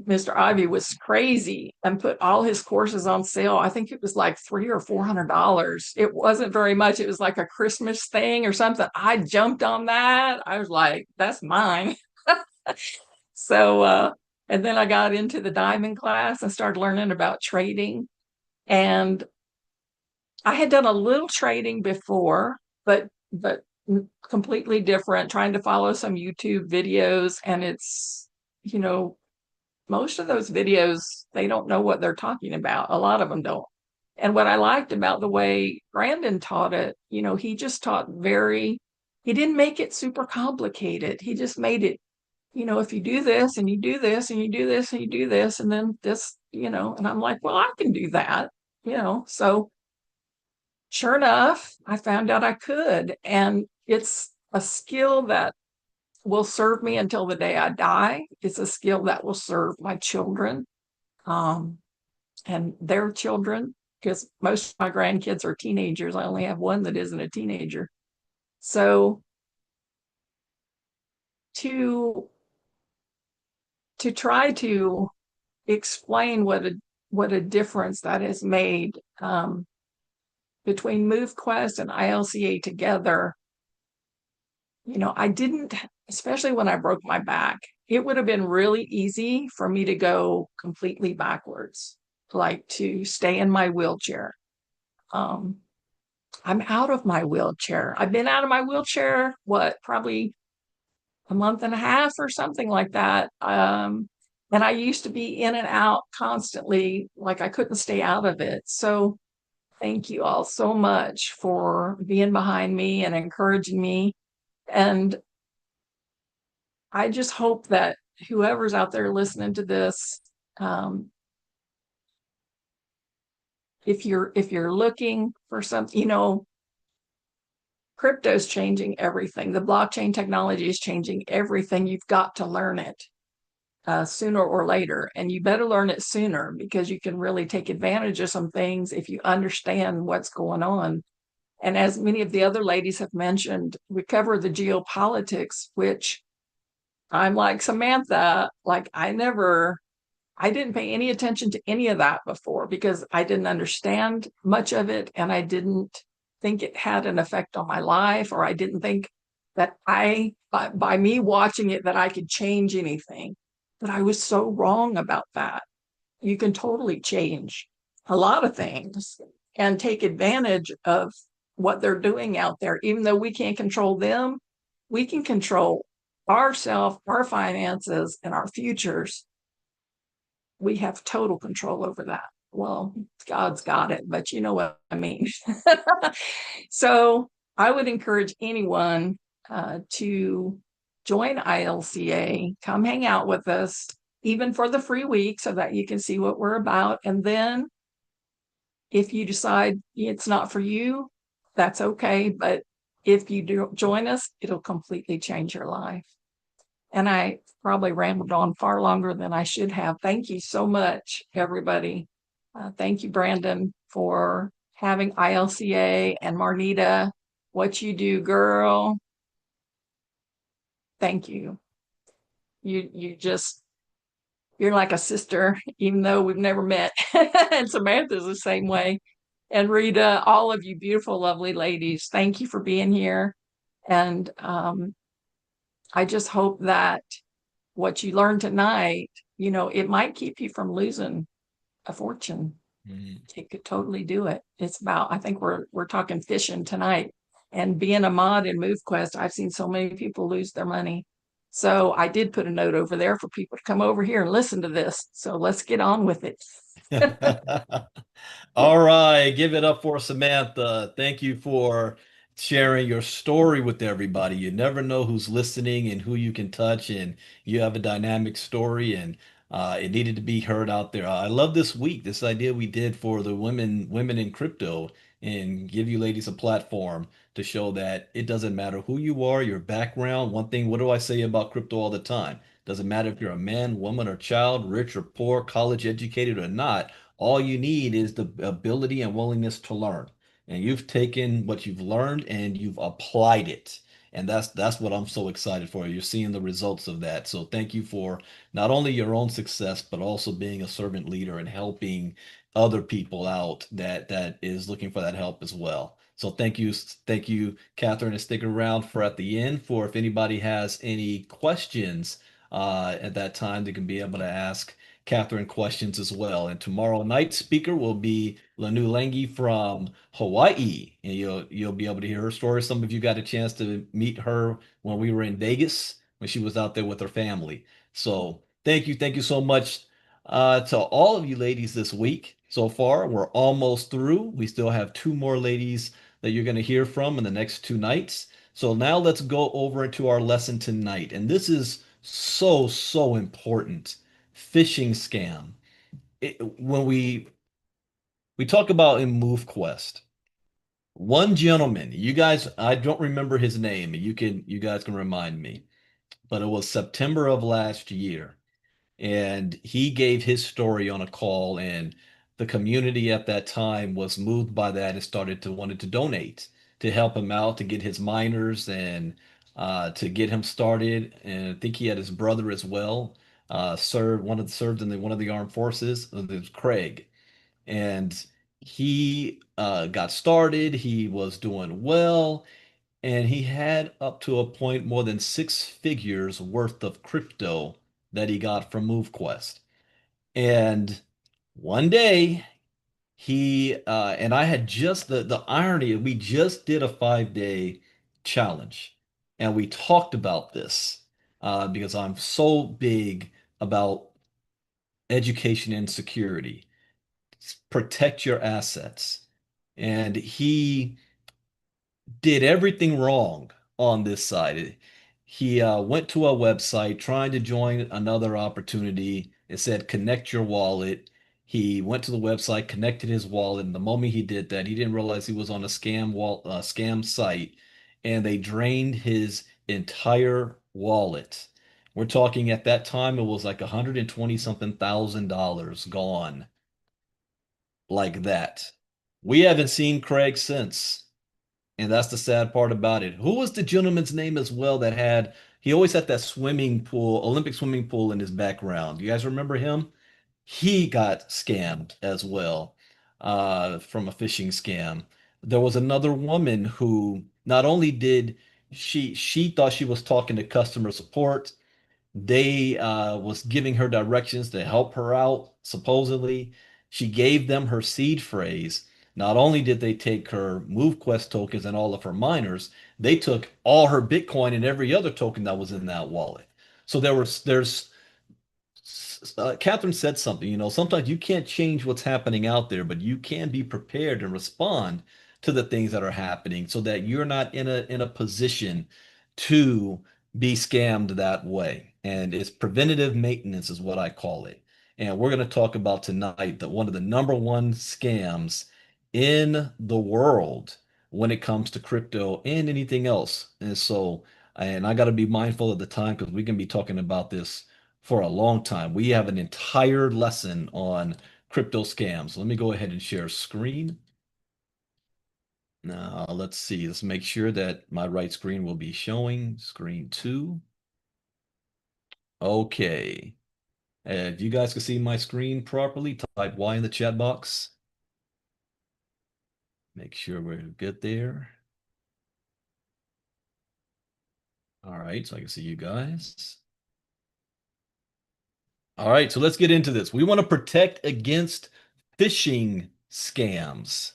Mr. Ivey was crazy and put all his courses on sale. I think it was like $300 or $400. It wasn't very much. It was like a Christmas thing or something. I jumped on that. I was like, that's mine. So, and then I got into the diamond class and started learning about trading. And I had done a little trading before, but completely different, trying to follow some YouTube videos. And it's, most of those videos, they don't know what they're talking about. A lot of them don't. And what I liked about the way Brandon taught it, he just taught he didn't make it super complicated. He just made it, if you do this and you do this and you do this and you do this, and then this, and I'm like, well, I can do that, So sure enough, I found out I could. And it's a skill that will serve me until the day I die. It's a skill that will serve my children, and their children, because most of my grandkids are teenagers. I only have one that isn't a teenager. So to try to explain what a difference that has made, between MoveQuest and ILCA together, I didn't, especially when I broke my back, it would have been really easy for me to go completely backwards, like to stay in my wheelchair. I'm out of my wheelchair. I've been out of my wheelchair, probably a month and a half or something like that. And I used to be in and out constantly, like I couldn't stay out of it. So thank you all so much for being behind me and encouraging me. And I just hope that whoever's out there listening to this, um, if you're looking for something, crypto's changing everything. The blockchain technology is changing everything. You've got to learn it sooner or later, and you better learn it sooner because you can really take advantage of some things if you understand what's going on. And as many of the other ladies have mentioned, we cover the geopolitics, which I'm like Samantha, like I didn't pay any attention to any of that before because I didn't understand much of it and I didn't think it had an effect on my life, or I didn't think that by me watching it, that I could change anything. But I was so wrong about that. You can totally change a lot of things and take advantage of what they're doing out there. Even though we can't control them, we can control ourselves, our finances, and our futures. We have total control over that. Well, God's got it, but you know what I mean. So I would encourage anyone to join ILCA, come hang out with us, even for the free week, so that you can see what we're about. And then if you decide it's not for you, that's okay. But if you do join us, it'll completely change your life. And I probably rambled on far longer than I should have. Thank you so much, everybody. Thank you, Brandon, for having ILCA, and Marnita, what you do, girl. Thank you. You're like a sister, even though we've never met. And Samantha's the same way. And Rita, all of you beautiful, lovely ladies, thank you for being here. And I just hope that what you learned tonight, it might keep you from losing a fortune. It could totally do it. It's about, I think we're talking phishing tonight, and being a mod in MoveQuest, I've seen so many people lose their money. So I did put a note over there for people to come over here and listen to this. So let's get on with it. All right, give it up for Samantha. Thank you for sharing your story with everybody. You never know who's listening and who you can touch, and you have a dynamic story, and it needed to be heard out there. I love this week, this idea we did for the women in crypto, and give you ladies a platform to show that it doesn't matter who you are, your background. One thing, what do I say about crypto all the time? Doesn't matter if you're a man, woman, or child, rich or poor, college educated or not. All you need is the ability and willingness to learn. And you've taken what you've learned and you've applied it. And that's what I'm so excited for. You're seeing the results of that. So thank you for not only your own success, but also being a servant leader and helping other people out that is looking for that help as well. So thank you, Catherine, and stick around for at the end for if anybody has any questions at that time, they can be able to ask Catherine questions as well. And tomorrow night's speaker will be Lanu Langi from Hawaii, and you'll be able to hear her story. Some of you got a chance to meet her when we were in Vegas when she was out there with her family. So thank you so much to all of you ladies this week. So far, we're almost through. We still have two more ladies that you're going to hear from in the next 2 nights. So now let's go over into our lesson tonight. And this is so important. Phishing scam. When we talk about in MoveQuest, one gentleman, you guys, I don't remember his name. You guys can remind me, but it was September of last year, and he gave his story on a call, and the community at that time was moved by that and wanted to donate to help him out to get his miners and to get him started. And I think he had his brother as well, served in one of the armed forces. It was Craig, and he got started. He was doing well, and he had up to a point more than 6 figures worth of crypto that he got from MoveQuest. And one day and I had just the irony, we just did a 5 day challenge, and we talked about this because I'm so big about education and security. Protect your assets. And he did everything wrong on this side. He went to a website trying to join another opportunity. It said connect your wallet. He went to the website, connected his wallet, and the moment he did that, he didn't realize he was on a scam site, and they drained his entire wallet. We're talking at that time it was like 120 something thousand dollars gone like that. We haven't seen Craig since. And that's the sad part about it. Who was the gentleman's name as well that he always had that swimming pool, Olympic swimming pool in his background. You guys remember him? He got scammed as well from a phishing scam. There was another woman who not only did she thought she was talking to customer support, they was giving her directions to help her out, supposedly. She gave them her seed phrase. Not only did they take her MoveQuest tokens and all of her miners, they took all her Bitcoin and every other token that was in that wallet. So there's Catherine said something, sometimes you can't change what's happening out there, but you can be prepared and respond to the things that are happening so that you're not in a position to be scammed that way. And it's preventative maintenance is what I call it. And we're going to talk about tonight that one of the number one scams in the world when it comes to crypto and anything else. And I got to be mindful of the time because we can be talking about this for a long time. We have an entire lesson on crypto scams. Let me go ahead and share screen. Now, let's see. Let's make sure that my right screen will be showing. Screen 2. Okay. If you guys can see my screen properly, type Y in the chat box. Make sure we're good there. All right, so I can see you guys. All right, so let's get into this. We want to protect against phishing scams.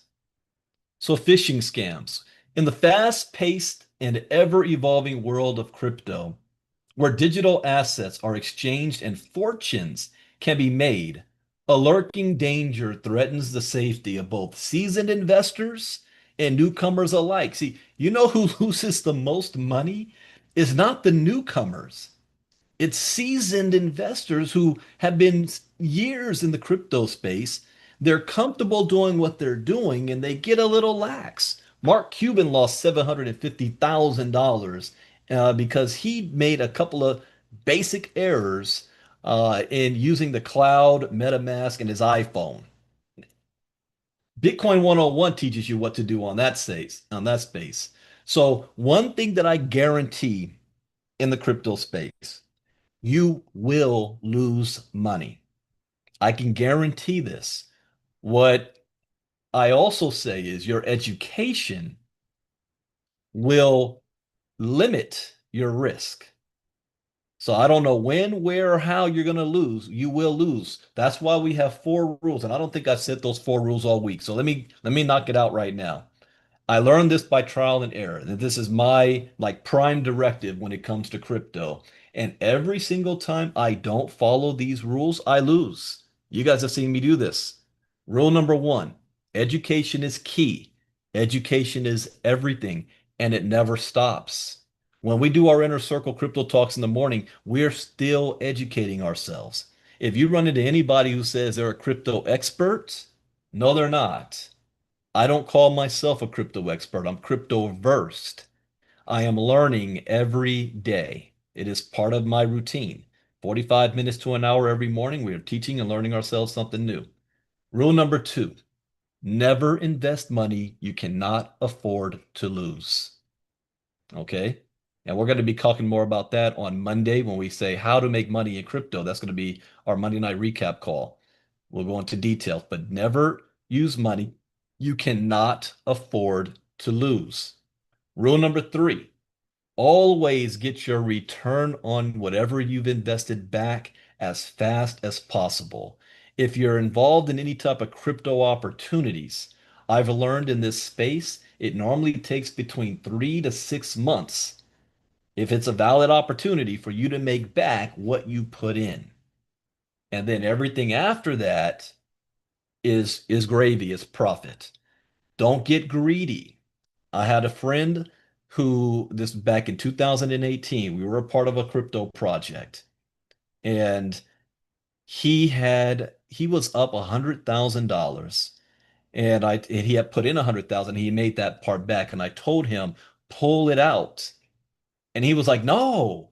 So, phishing scams. In the fast-paced and ever-evolving world of crypto, where digital assets are exchanged and fortunes can be made, a lurking danger threatens the safety of both seasoned investors and newcomers alike. See, you know who loses the most money is not the newcomers. It's seasoned investors who have been years in the crypto space. They're comfortable doing what they're doing and they get a little lax. Mark Cuban lost $750,000 because he made a couple of basic errors in using the cloud, MetaMask, and his iPhone. Bitcoin 101 teaches you what to do on that space. So one thing that I guarantee in the crypto space, you will lose money. I can guarantee this. What I also say is your education will limit your risk. So I don't know when, where, or how you're going to lose. You will lose. That's why we have 4 rules, and I don't think I've said those 4 rules all week. So let me knock it out right now. I learned this by trial and error. That this is my like prime directive when it comes to crypto. And every single time I don't follow these rules, I lose. You guys have seen me do this. Rule number 1, education is key. Education is everything, and it never stops. When we do our inner circle crypto talks in the morning, we're still educating ourselves. If you run into anybody who says they're a crypto expert, no, they're not. I don't call myself a crypto expert. I'm crypto versed. I am learning every day. It is part of my routine. 45 minutes to an hour every morning, we are teaching and learning ourselves something new. Rule number 2, never invest money you cannot afford to lose. Okay? And we're going to be talking more about that on Monday when we say how to make money in crypto. That's going to be our Monday night recap call. We'll go into details, but never use money you cannot afford to lose. Rule number 3, always get your return on whatever you've invested back as fast as possible. If you're involved in any type of crypto opportunities, I've learned in this space, it normally takes between 3 to 6 months, if it's a valid opportunity, for you to make back what you put in. And then everything after that is gravy, is profit. Don't get greedy. I had a friend who this back in 2018, we were a part of a crypto project, and he was up $100,000, and he had put in 100,000. He made that part back, and I told him pull it out. And he was like, no,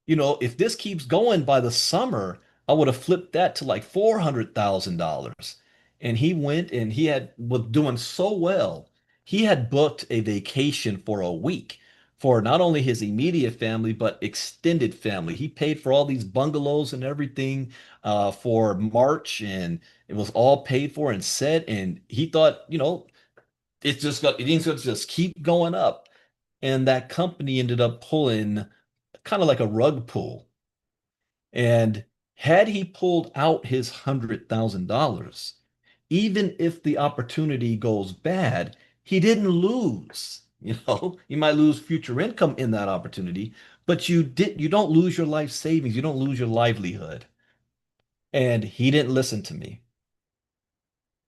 if this keeps going by the summer, I would have flipped that to like $400,000. And he went and was doing so well. He had booked a vacation for a week for not only his immediate family, but extended family. He paid for all these bungalows and everything for March, and it was all paid for and set. And he thought, it's just keep going up. And that company ended up pulling kind of like a rug pull. And had he pulled out his $100,000, even if the opportunity goes bad, he didn't lose. You might lose future income in that opportunity, but you don't lose your life savings, you don't lose your livelihood. And he didn't listen to me.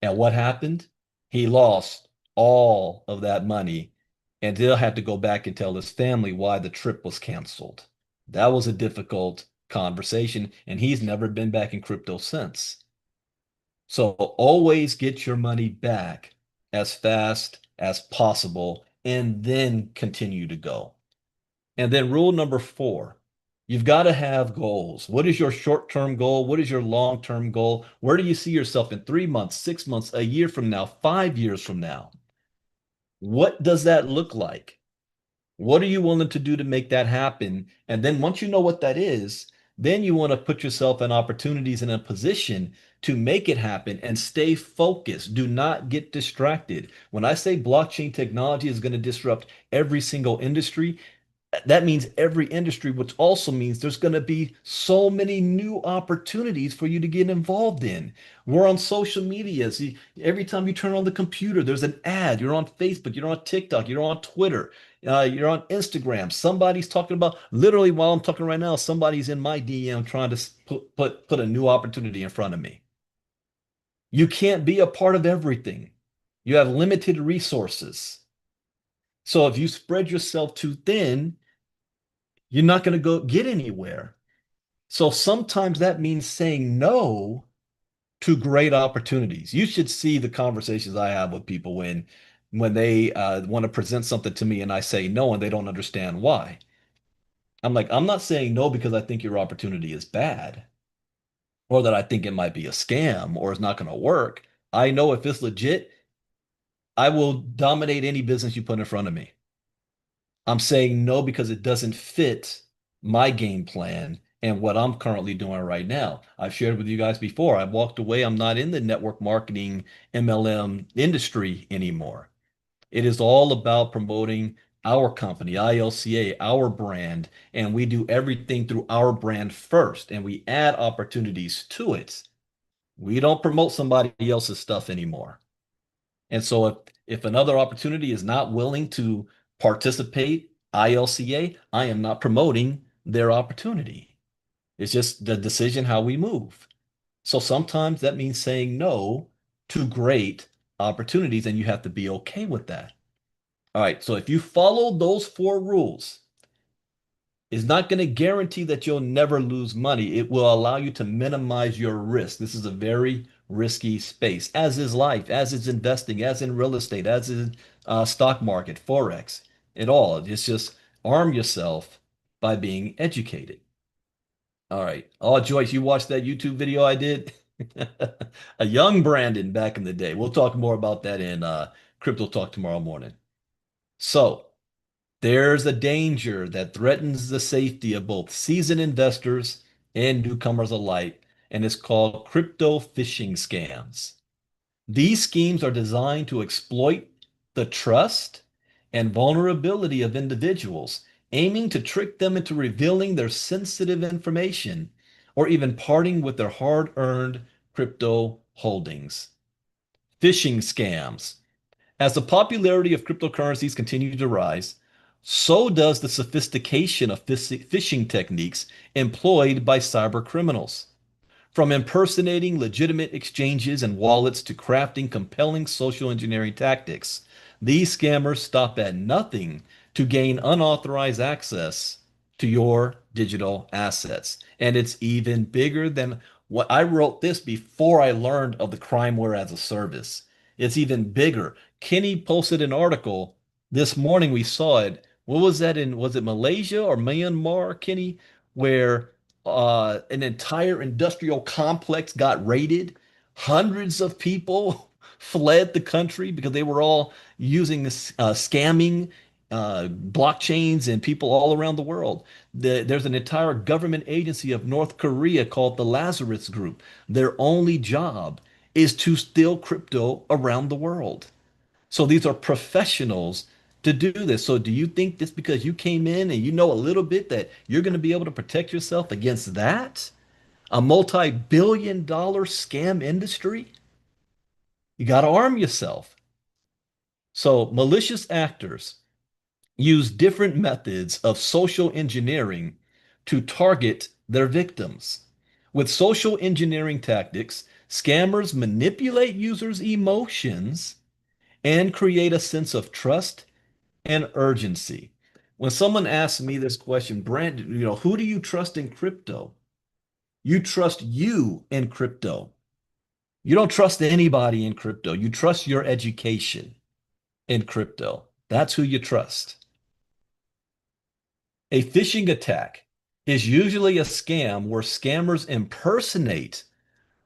And what happened? He lost all of that money, and they'll have to go back and tell his family why the trip was canceled. That was a difficult conversation, and he's never been back in crypto since. So always get your money back as fast as possible and then continue to go. And then rule number 4, you've got to have goals. What is your short-term goal? What is your long-term goal? Where do you see yourself in 3 months, 6 months, a year from now, 5 years from now? What does that look like? What are you willing to do to make that happen? And then once you know what that is, then you want to put yourself in opportunities in a position to make it happen and stay focused. Do not get distracted. When I say blockchain technology is going to disrupt every single industry, that means every industry, which also means there's going to be so many new opportunities for you to get involved in. We're on social media. See, every time you turn on the computer, there's an ad. You're on Facebook, you're on TikTok, you're on Twitter, you're on Instagram. Somebody's talking about, literally while I'm talking right now, somebody's in my DM trying to put a new opportunity in front of me. You can't be a part of everything. You have limited resources. So if you spread yourself too thin, you're not going to go get anywhere. So sometimes that means saying no to great opportunities. You should see the conversations I have with people when they want to present something to me and I say no and they don't understand why. I'm like, I'm not saying no because I think your opportunity is bad or that I think it might be a scam or it's not going to work. I know if it's legit, I will dominate any business you put in front of me. I'm saying no because it doesn't fit my game plan and what I'm currently doing right now. I've shared with you guys before. I walked away. I'm not in the network marketing MLM industry anymore. It is all about promoting our company, ILCA, our brand, and we do everything through our brand first, and we add opportunities to it. We don't promote somebody else's stuff anymore. And so if another opportunity is not willing to participate, ILCA, I am not promoting their opportunity. It's just the decision how we move. So sometimes that means saying no to great opportunities, and you have to be okay with that. All right, so if you follow those 4 rules, it's not going to guarantee that you'll never lose money. It will allow you to minimize your risk. This is a very risky space, as is life, as is investing, as in real estate, as in stock market, Forex, it all. It's just arm yourself by being educated. All right. Oh, Joyce, you watched that YouTube video I did? A young Brandon back in the day. We'll talk more about that in Crypto Talk tomorrow morning. So, there's a danger that threatens the safety of both seasoned investors and newcomers alike, and it's called crypto phishing scams. These schemes are designed to exploit the trust and vulnerability of individuals, aiming to trick them into revealing their sensitive information or even parting with their hard-earned crypto holdings. Phishing scams. As the popularity of cryptocurrencies continues to rise, so does the sophistication of phishing techniques employed by cyber criminals. From impersonating legitimate exchanges and wallets to crafting compelling social engineering tactics, these scammers stop at nothing to gain unauthorized access to your digital assets. And it's even bigger than what I wrote this before I learned of the crimeware as a service. It's even bigger. Kenny posted an article this morning. We saw it. What was that in? Was it Malaysia or Myanmar, Kenny, where an entire industrial complex got raided? Hundreds of people fled the country because they were all using this scamming blockchains and people all around the world. There's an entire government agency of North Korea called the Lazarus Group. Their only job is to steal crypto around the world. So these are professionals to do this. So do you think just because you came in and you know a little bit that you're going to be able to protect yourself against that? A multi-billion dollar scam industry? You got to arm yourself. So malicious actors use different methods of social engineering to target their victims. With social engineering tactics, scammers manipulate users' emotions and create a sense of trust and urgency. When someone asks me this question, Brandon, who do you trust in crypto? You trust you in crypto. You don't trust anybody in crypto. You trust your education in crypto. That's who you trust. A phishing attack is usually a scam where scammers impersonate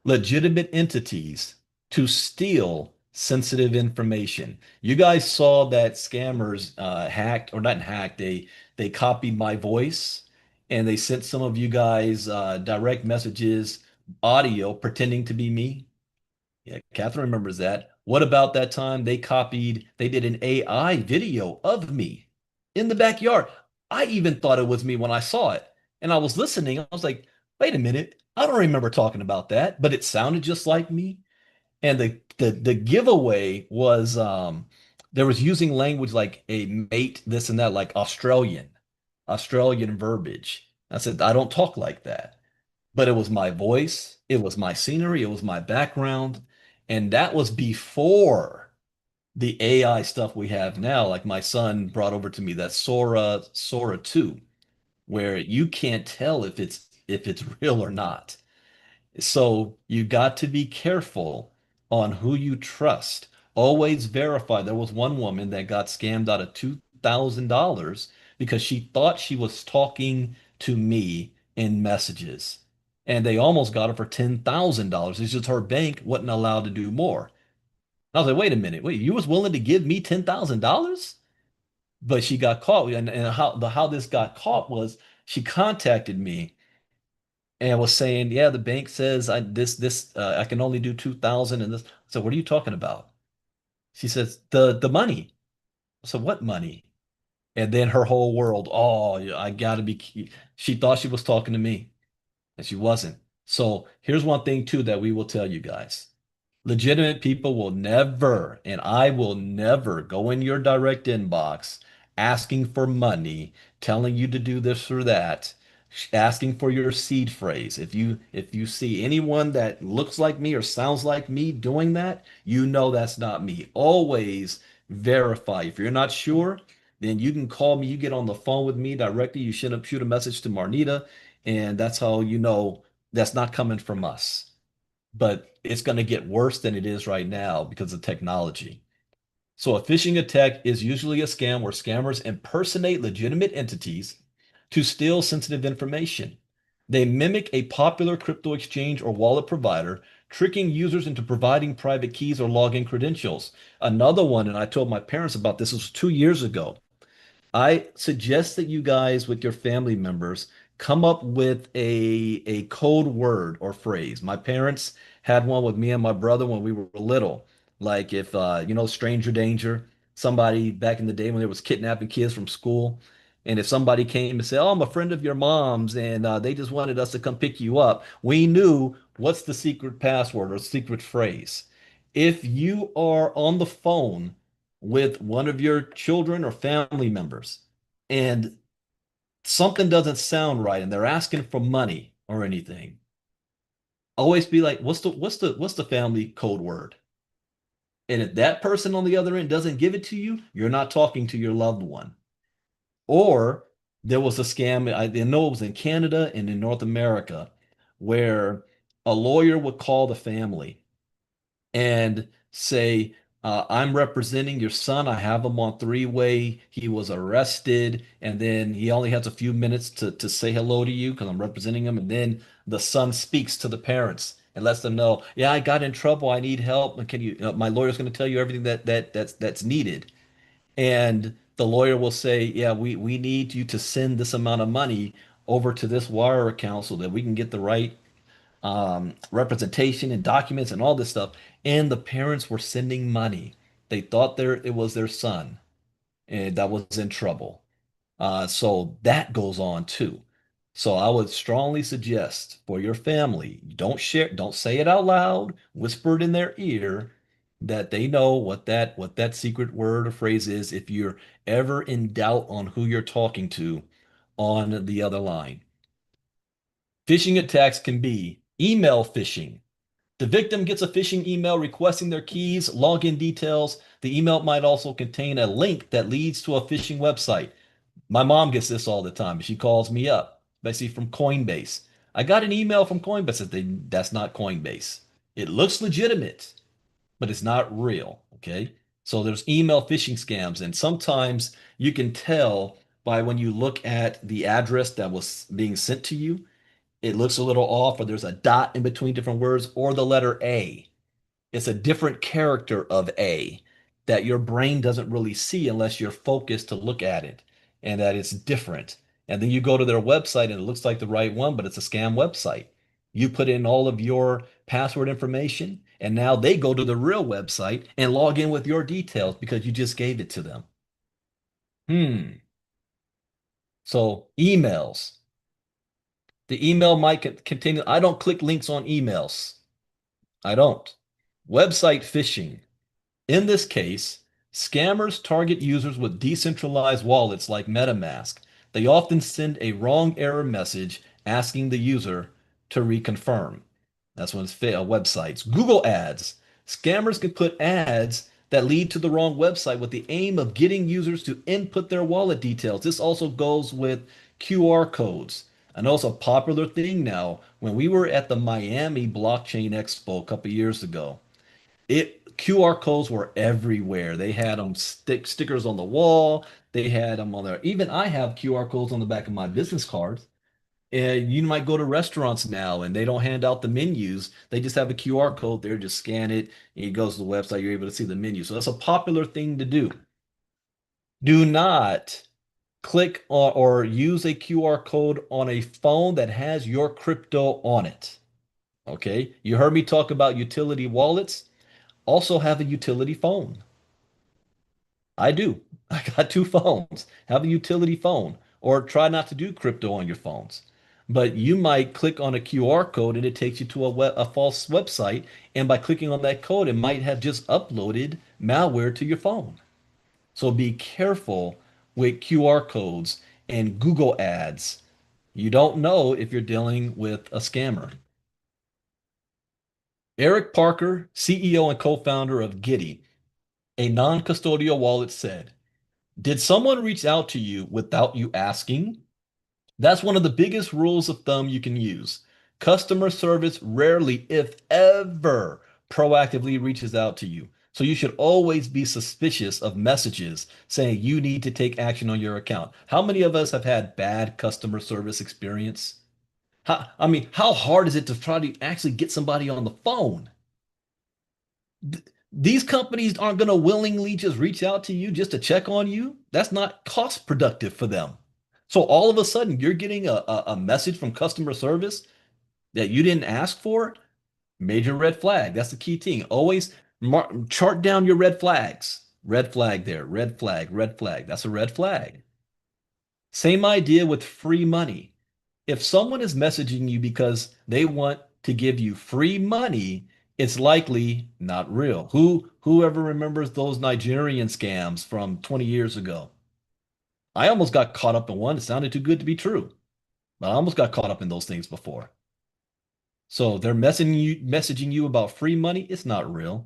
legitimate entities to steal sensitive information. You guys saw that scammers hacked, or not hacked, they copied my voice and they sent some of you guys direct messages, audio pretending to be me. Yeah, Catherine remembers that. What about that time they did an AI video of me in the backyard? I even thought it was me when I saw it. And I was listening. I was like, wait a minute. I don't remember talking about that, but it sounded just like me. And the giveaway was there was using language like a mate, this and that, like Australian verbiage. I said, I don't talk like that. But it was my voice, it was my scenery, it was my background. And that was before the AI stuff we have now. Like my son brought over to me that Sora 2, where you can't tell if it's real or not. So you got to be careful on who you trust. Always verify. There was one woman that got scammed out of $2,000 because she thought she was talking to me in messages. And they almost got her for $10,000. It's just her bank wasn't allowed to do more. I was like, wait a minute, wait, you was willing to give me $10,000? But she got caught. And how this got caught was she contacted me and was saying, yeah, the bank says I can only do 2,000 and this. So what are you talking about? She says the money. So what money? And then her whole world, oh, yeah, I gotta be. She thought she was talking to me, and she wasn't. So here's one thing too that we will tell you guys. Legitimate people will never, and I will never go in your direct inbox asking for money, telling you to do this or that, asking for your seed phrase. If you see anyone that looks like me or sounds like me doing that, you know that's not me. Always verify. If you're not sure, then you can call me. You get on the phone with me directly. You shoot a message to Marnita, and that's how you know that's not coming from us. But it's going to get worse than it is right now because of technology. So a phishing attack is usually a scam where scammers impersonate legitimate entities to steal sensitive information. They mimic a popular crypto exchange or wallet provider, tricking users into providing private keys or login credentials. Another one, and I told my parents about this was 2 years ago. I suggest that you guys, with your family members, come up with a code word or phrase. My parents had one with me and my brother when we were little. Like if stranger danger, somebody back in the day when there was kidnapping kids from school, and if somebody came and said, "Oh, I'm a friend of your mom's," and they just wanted us to come pick you up, we knew what's the secret password or secret phrase. If you are on the phone with one of your children or family members and something doesn't sound right and they're asking for money or anything, always be like, what's the family code word? And if that person on the other end doesn't give it to you, you're not talking to your loved one. Or there was a scam, I know it was in Canada and in North America, where a lawyer would call the family and say, I'm representing your son. I have him on three-way. He was arrested, and then he only has a few minutes to say hello to you because I'm representing him. And then the son speaks to the parents and lets them know, yeah, I got in trouble. I need help. And can you, my lawyer's going to tell you everything that's needed. And the lawyer will say, yeah, we need you to send this amount of money over to this wire account so that we can get the right representation and documents and all this stuff. And the parents were sending money. They thought it was their son and that was in trouble. So that goes on too. So I would strongly suggest for your family, don't say it out loud, whisper it in their ear that they know what that secret word or phrase is if you're ever in doubt on who you're talking to on the other line. Phishing attacks can be email phishing. The victim gets a phishing email requesting their keys, login details. The email might also contain a link that leads to a phishing website. My mom gets this all the time. She calls me up, especially from Coinbase. I got an email from Coinbase that that's not Coinbase. It looks legitimate, but it's not real. Okay. So there's email phishing scams, and sometimes you can tell by when you look at the address that was being sent to you, it looks a little off, or there's a dot in between different words, or the letter A. It's a different character of A that your brain doesn't really see unless you're focused to look at it, and that it's different. And then you go to their website and it looks like the right one, but it's a scam website. You put in all of your password information, and now they go to the real website and log in with your details because you just gave it to them. Hmm. So emails. The email might contain, I don't click links on emails. I don't. Website phishing. In this case, scammers target users with decentralized wallets like MetaMask. They often send a wrong error message asking the user to reconfirm. That's when it's websites. Google ads. Scammers can put ads that lead to the wrong website with the aim of getting users to input their wallet details. This also goes with QR codes. I know it's a popular thing now. When we were at the Miami Blockchain Expo a couple years ago, QR codes were everywhere. They had them stickers on the wall. They had them on there. Even I have QR codes on the back of my business cards. And you might go to restaurants now and they don't hand out the menus. They just have a QR code there. Just scan it and it goes to the website. You're able to see the menu. So that's a popular thing to do. Do not click or use a QR code on a phone that has your crypto on it. Okay. You heard me talk about utility wallets. Also have a utility phone. I do. I got two phones. Have a utility phone or try not to do crypto on your phones. But you might click on a QR code and it takes you to a false website. And by clicking on that code, it might have just uploaded malware to your phone. So be careful with QR codes and Google ads. You don't know if you're dealing with a scammer. Eric Parker, CEO and co-founder of Giddy, a non-custodial wallet, said, did someone reach out to you without you asking? That's one of the biggest rules of thumb you can use. Customer service rarely, if ever, proactively reaches out to you. So you should always be suspicious of messages saying you need to take action on your account. How many of us have had bad customer service experience? How hard is it to try to actually get somebody on the phone? These companies aren't going to willingly just reach out to you just to check on you. That's not cost productive for them. So all of a sudden, you're getting a message from customer service that you didn't ask for. Major red flag. That's the key thing. Always chart down your red flags. Red flag there, red flag, red flag. That's a red flag. Same idea with free money. If someone is messaging you because they want to give you free money, it's likely not real. Whoever remembers those Nigerian scams from 20 years ago? I almost got caught up in one. It sounded too good to be true, but I almost got caught up in those things before. So they're messaging you about free money. It's not real.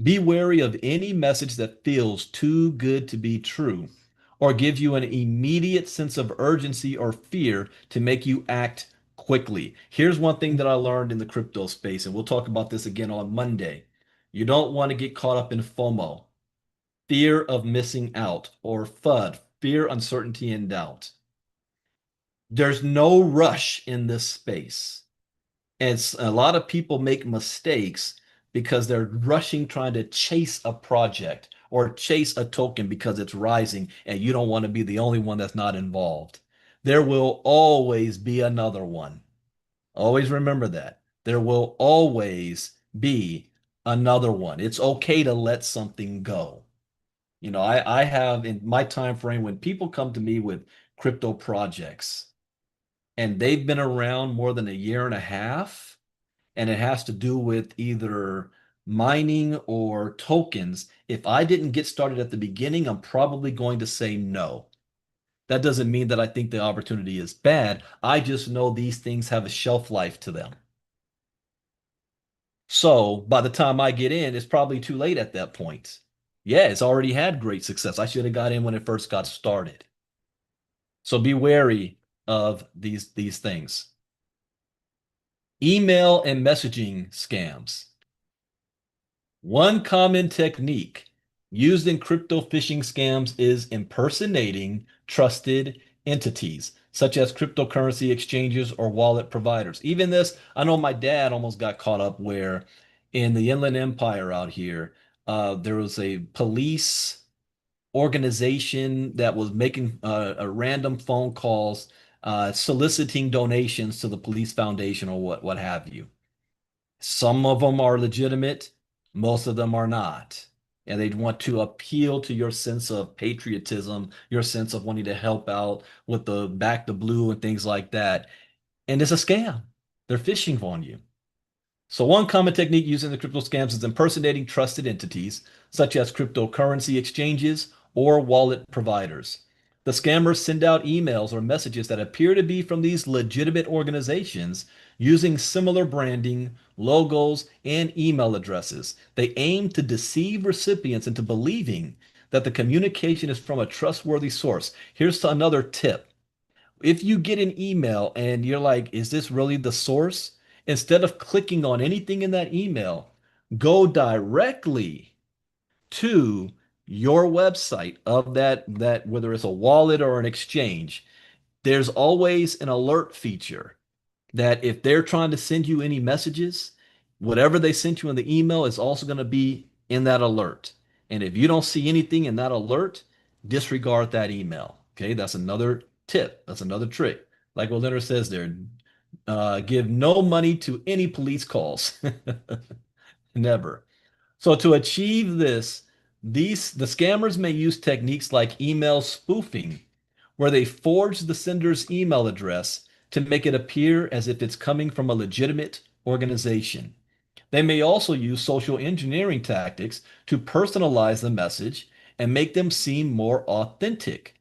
Be wary of any message that feels too good to be true. or give you an immediate sense of urgency or fear to make you act quickly. Here's one thing that I learned in the crypto space, and we'll talk about this again on Monday. You don't want to get caught up in FOMO, fear of missing out, or FUD, fear, uncertainty, and doubt. There's no rush in this space. And a lot of people make mistakes because they're rushing trying to chase a project or chase a token because it's rising and you don't want to be the only one that's not involved. There will always be another one. Always remember that. There will always be another one. It's okay to let something go. I have in my time frame when people come to me with crypto projects and they've been around more than a year and a half, and it has to do with either mining or tokens. If I didn't get started at the beginning, I'm probably going to say no. That doesn't mean that I think the opportunity is bad. I just know these things have a shelf life to them. So by the time I get in, it's probably too late at that point. Yeah, it's already had great success. I should have got in when it first got started. So be wary of these things. Email and messaging scams. One common technique used in crypto phishing scams is impersonating trusted entities, such as cryptocurrency exchanges or wallet providers. Even this, I know my dad almost got caught up where in the Inland Empire out here, there was a police organization that was making a random phone calls, soliciting donations to the police foundation or what have you. Some of them are legitimate, most of them are not. And they'd want to appeal to your sense of patriotism, your sense of wanting to help out with the back to blue and things like that. And it's a scam. They're phishing on you. So one common technique used in the crypto scams is impersonating trusted entities, such as cryptocurrency exchanges or wallet providers. The scammers send out emails or messages that appear to be from these legitimate organizations using similar branding, logos, and email addresses. They aim to deceive recipients into believing that the communication is from a trustworthy source. Here's another tip. If you get an email and you're like, is this really the source? Instead of clicking on anything in that email, go directly to your website of that whether it's a wallet or an exchange. There's always an alert feature that if they're trying to send you any messages, whatever they sent you in the email is also going to be in that alert. And if you don't see anything in that alert, disregard that email. Okay, that's another tip. That's another trick. Like what Leonard says there, give no money to any police calls. Never. So to achieve this, the scammers may use techniques like email spoofing, where they forge the sender's email address to make it appear as if it's coming from a legitimate organization. They may also use social engineering tactics to personalize the message and make them seem more authentic.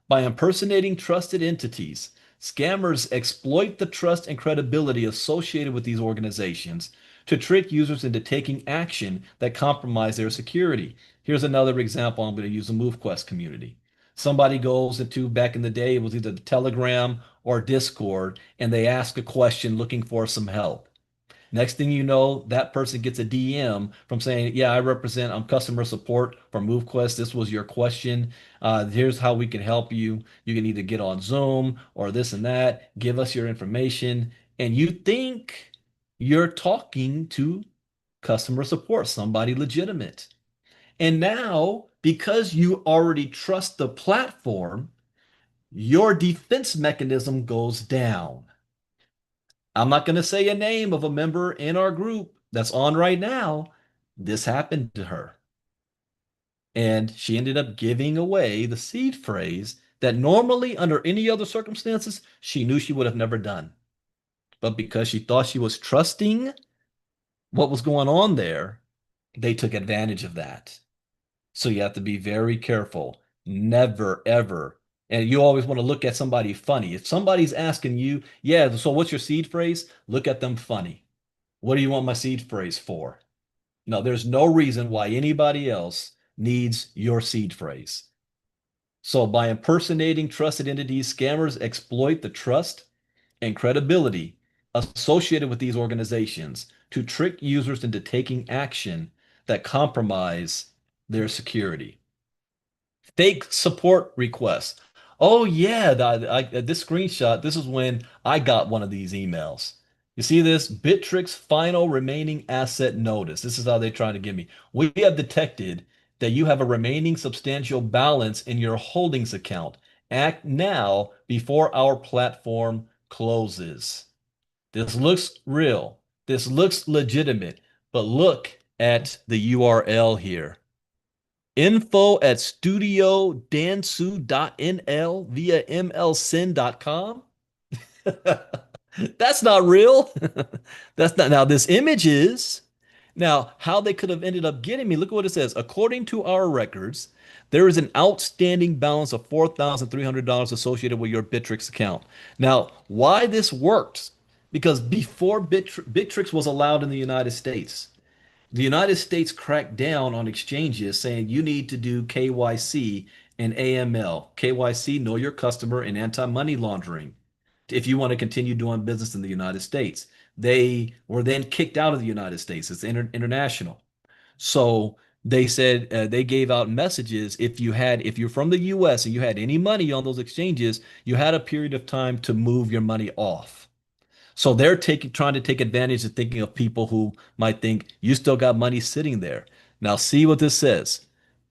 By impersonating trusted entities, scammers exploit the trust and credibility associated with these organizations to trick users into taking action that compromise their security. Here's another example. I'm going to use the MoveQuest community. Somebody goes into, back in the day, it was either Telegram or Discord, and they ask a question looking for some help. Next thing you know, that person gets a DM from saying, yeah, I'm customer support for MoveQuest. This was your question. Here's how we can help you. You can either get on Zoom or this and that. Give us your information. And you think you're talking to customer support, somebody legitimate. And now, because you already trust the platform, your defense mechanism goes down. I'm not going to say a name of a member in our group that's on right now. This happened to her. And she ended up giving away the seed phrase that normally, under any other circumstances, she knew she would have never done. But because she thought she was trusting what was going on there, they took advantage of that. So you have to be very careful. Never, ever. And you always want to look at somebody funny. If somebody's asking you, yeah, so what's your seed phrase? Look at them funny. What do you want my seed phrase for? No, there's no reason why anybody else needs your seed phrase. So by impersonating trusted entities, scammers exploit the trust and credibility associated with these organizations to trick users into taking action that compromise their security. Fake support requests. Oh yeah, this screenshot, this is when I got one of these emails. You see this? Bittrex final remaining asset notice. This is how they try to get me. We have detected that you have a remaining substantial balance in your holdings account. Act now before our platform closes. This looks real. This looks legitimate, but look at the URL here. info@studiodansu.nl via mlsyn.com. That's not real. That's not. Now, this image is. Now, how they could have ended up getting me, look at what it says. According to our records, there is an outstanding balance of $4,300 associated with your Bittrex account. Now, why this worked? Because before Bittrex was allowed in the United States cracked down on exchanges saying you need to do KYC and AML. KYC, know your customer, and anti-money laundering if you want to continue doing business in the United States. They were then kicked out of the United States. It's international. So they said they gave out messages if you're from the US and you had any money on those exchanges, you had a period of time to move your money off. So they're trying to take advantage of thinking of people who might think you still got money sitting there. Now see what this says.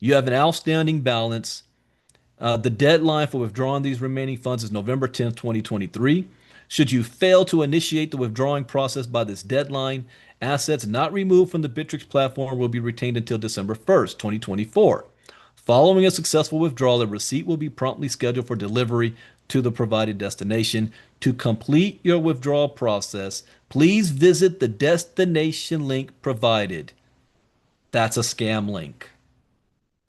You have an outstanding balance. The deadline for withdrawing these remaining funds is November 10th, 2023. Should you fail to initiate the withdrawing process by this deadline, assets not removed from the Bittrex platform will be retained until December 1st, 2024. Following a successful withdrawal, a receipt will be promptly scheduled for delivery to the provided destination. To complete your withdrawal process, please visit the destination link provided. That's a scam link.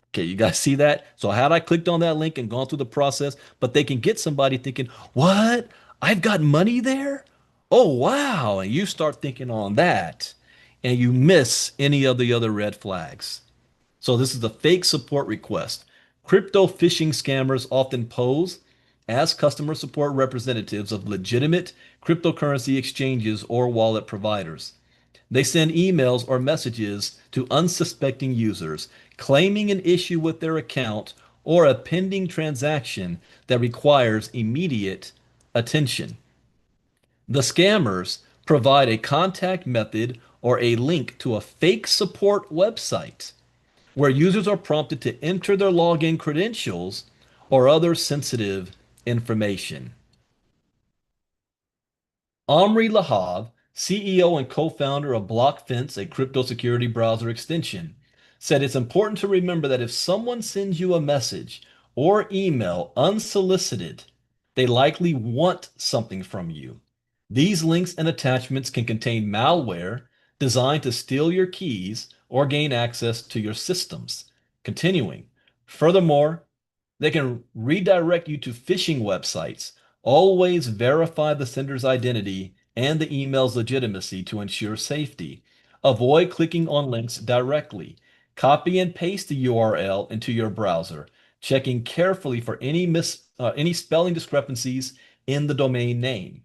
Okay, you guys see that? So had I clicked on that link and gone through the process, but they can get somebody thinking, what? I've got money there? Oh, wow. And you start thinking on that and you miss any of the other red flags. So this is the fake support request. Crypto phishing scammers often pose as customer support representatives of legitimate cryptocurrency exchanges or wallet providers. They send emails or messages to unsuspecting users claiming an issue with their account or a pending transaction that requires immediate attention. The scammers provide a contact method or a link to a fake support website where users are prompted to enter their login credentials or other sensitive information. Omri Lahav, CEO and co-founder of BlockFence, a crypto security browser extension, said it's important to remember that if someone sends you a message or email unsolicited, they likely want something from you. These links and attachments can contain malware designed to steal your keys or gain access to your systems. Continuing, furthermore, they can redirect you to phishing websites. Always verify the sender's identity and the email's legitimacy to ensure safety. Avoid clicking on links directly. Copy and paste the URL into your browser, checking carefully for any spelling discrepancies in the domain name.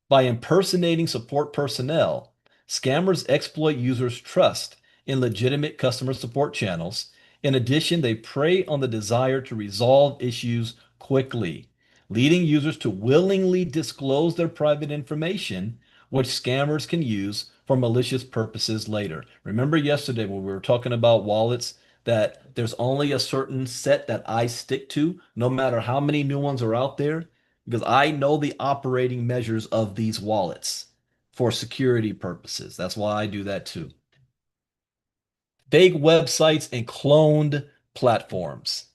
By impersonating support personnel, scammers exploit users' trust in legitimate customer support channels. In addition, they prey on the desire to resolve issues quickly, leading users to willingly disclose their private information, which scammers can use for malicious purposes later. Remember yesterday when we were talking about wallets, that there's only a certain set that I stick to, no matter how many new ones are out there, because I know the operating measures of these wallets for security purposes. That's why I do that too. Fake websites and cloned platforms.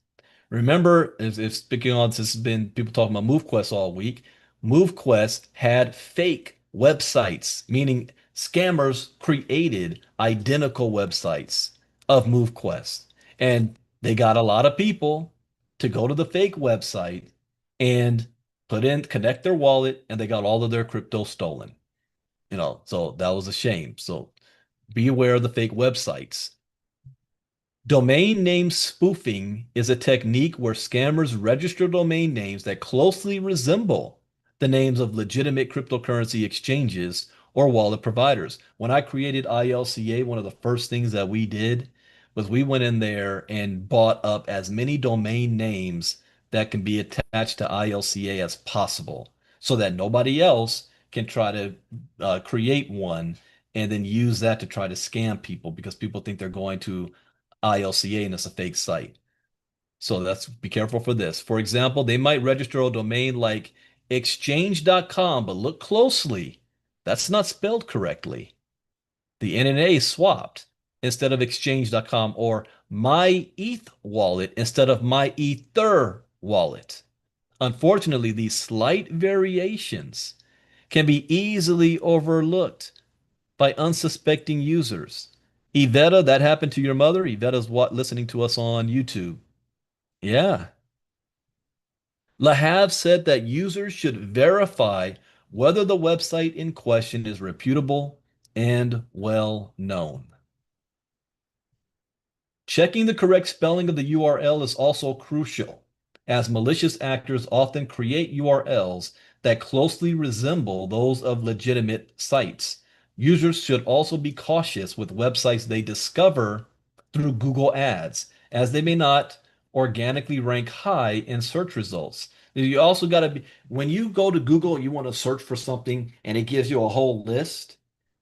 Remember, if speaking on this has been people talking about MoveQuest all week, MoveQuest had fake websites, meaning scammers created identical websites of MoveQuest. And they got a lot of people to go to the fake website and connect their wallet, and they got all of their crypto stolen. So that was a shame. So be aware of the fake websites. Domain name spoofing is a technique where scammers register domain names that closely resemble the names of legitimate cryptocurrency exchanges or wallet providers. When I created ILCA, one of the first things that we did was we went in there and bought up as many domain names that can be attached to ILCA as possible so that nobody else can try to create one and then use that to try to scam people because people think they're going to ILCA and it's a fake site. So that's be careful for this. For example, they might register a domain like exchange.com, but look closely. That's not spelled correctly. The NNA swapped instead of exchange.com or my ETH wallet instead of my Ether wallet. Unfortunately, these slight variations can be easily overlooked by unsuspecting users. Iveta, that happened to your mother? Iveta's what listening to us on YouTube. Yeah. Lahav said that users should verify whether the website in question is reputable and well known. Checking the correct spelling of the URL is also crucial, as malicious actors often create URLs that closely resemble those of legitimate sites. Users should also be cautious with websites they discover through Google Ads, as they may not organically rank high in search results. You also got to be, when you go to Google and you want to search for something and it gives you a whole list,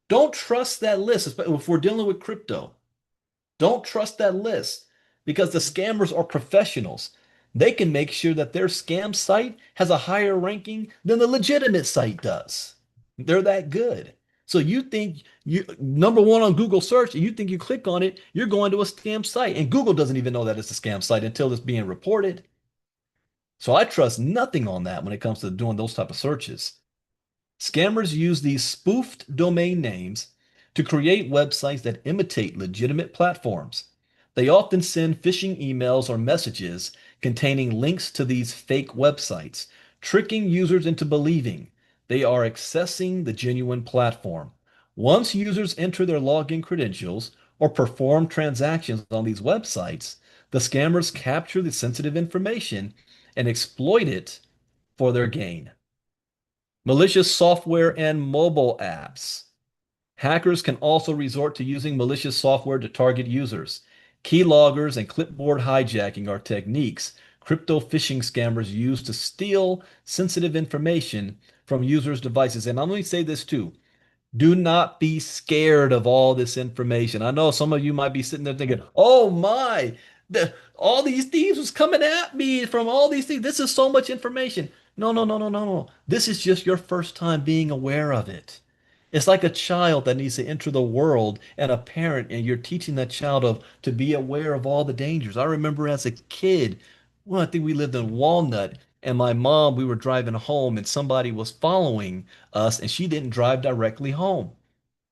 don't trust that list, especially if we're dealing with crypto. Don't trust that list because the scammers are professionals. They can make sure that their scam site has a higher ranking than the legitimate site does. They're that good. So you think you number one on Google search, and you think you click on it, you're going to a scam site. And Google doesn't even know that it's a scam site until it's being reported. So I trust nothing on that when it comes to doing those type of searches. Scammers use these spoofed domain names to create websites that imitate legitimate platforms. They often send phishing emails or messages containing links to these fake websites, tricking users into believing they are accessing the genuine platform. Once users enter their login credentials or perform transactions on these websites, the scammers capture the sensitive information and exploit it for their gain. Malicious software and mobile apps. Hackers can also resort to using malicious software to target users. Keyloggers and clipboard hijacking are techniques crypto phishing scammers use to steal sensitive information from users' devices. And I'm going to say this too. Do not be scared of all this information. I know some of you might be sitting there thinking, oh my, all these thieves was coming at me from all these things. This is so much information. No, no, no, no, no, no. This is just your first time being aware of it. It's like a child that needs to enter the world and a parent, and you're teaching that child to be aware of all the dangers. I remember as a kid, well, I think we lived in Walnut, and my mom, we were driving home, and somebody was following us, and she didn't drive directly home.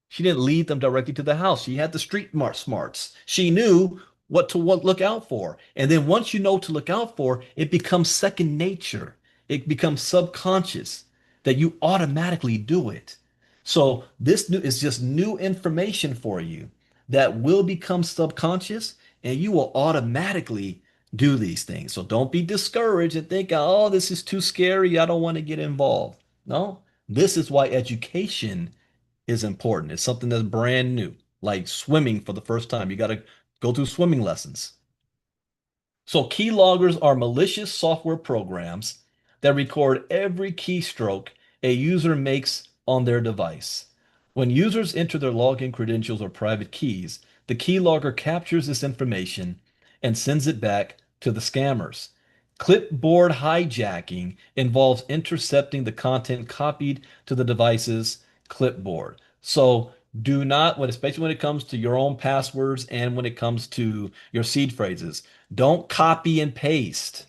She didn't lead them directly to the house. She had the street smarts. She knew what look out for. And then once you know to look out for, it becomes second nature. It becomes subconscious that you automatically do it. So this new is just new information for you that will become subconscious and you will automatically do these things. So don't be discouraged and think, oh, this is too scary. I don't want to get involved. No, this is why education is important. It's something that's brand new, like swimming for the first time. You got to go through swimming lessons. So keyloggers are malicious software programs that record every keystroke a user makes on their device. When users enter their login credentials or private keys, the keylogger captures this information and sends it back to the scammers. Clipboard hijacking involves intercepting the content copied to the device's clipboard. So do not, especially when it comes to your own passwords and when it comes to your seed phrases, don't copy and paste.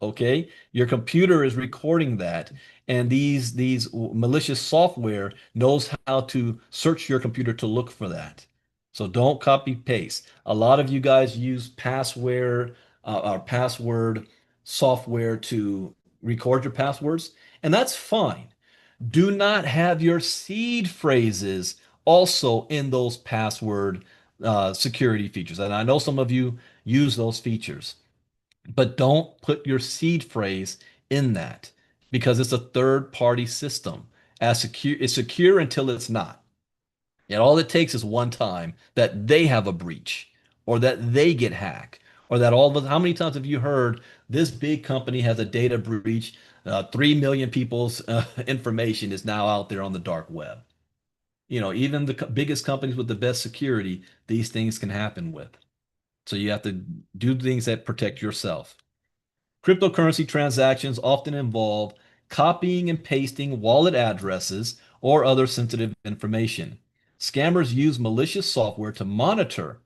Okay, your computer is recording that, and these malicious software knows how to search your computer to look for that. So don't copy paste. A lot of you guys use password or password software to record your passwords, and that's fine. Do not have your seed phrases also in those password security features. And I know some of you use those features, but don't put your seed phrase in that because it's a third party system. It's secure until it's not. And all it takes is one time that they have a breach or that they get hacked or that all of us, how many times have you heard this big company has a data breach? 3 million people's information is now out there on the dark web. Even the biggest companies with the best security, these things can happen with. So you have to do things that protect yourself. Cryptocurrency transactions often involve copying and pasting wallet addresses or other sensitive information. Scammers use malicious software to monitor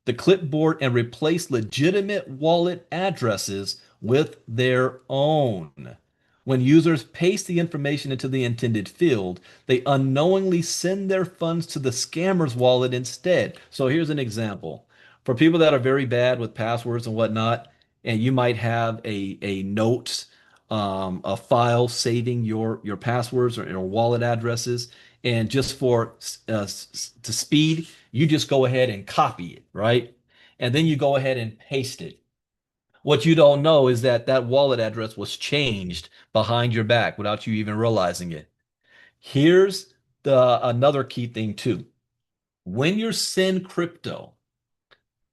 the clipboard and replace legitimate wallet addresses with their own. When users paste the information into the intended field, they unknowingly send their funds to the scammer's wallet instead. So here's an example. For people that are very bad with passwords and whatnot, and you might have a note, a file saving your passwords or your wallet addresses, and just for to speed, you just go ahead and copy it, right? And then you go ahead and paste it. What you don't know is that that wallet address was changed behind your back without you even realizing it. Here's the another key thing too. When you send crypto,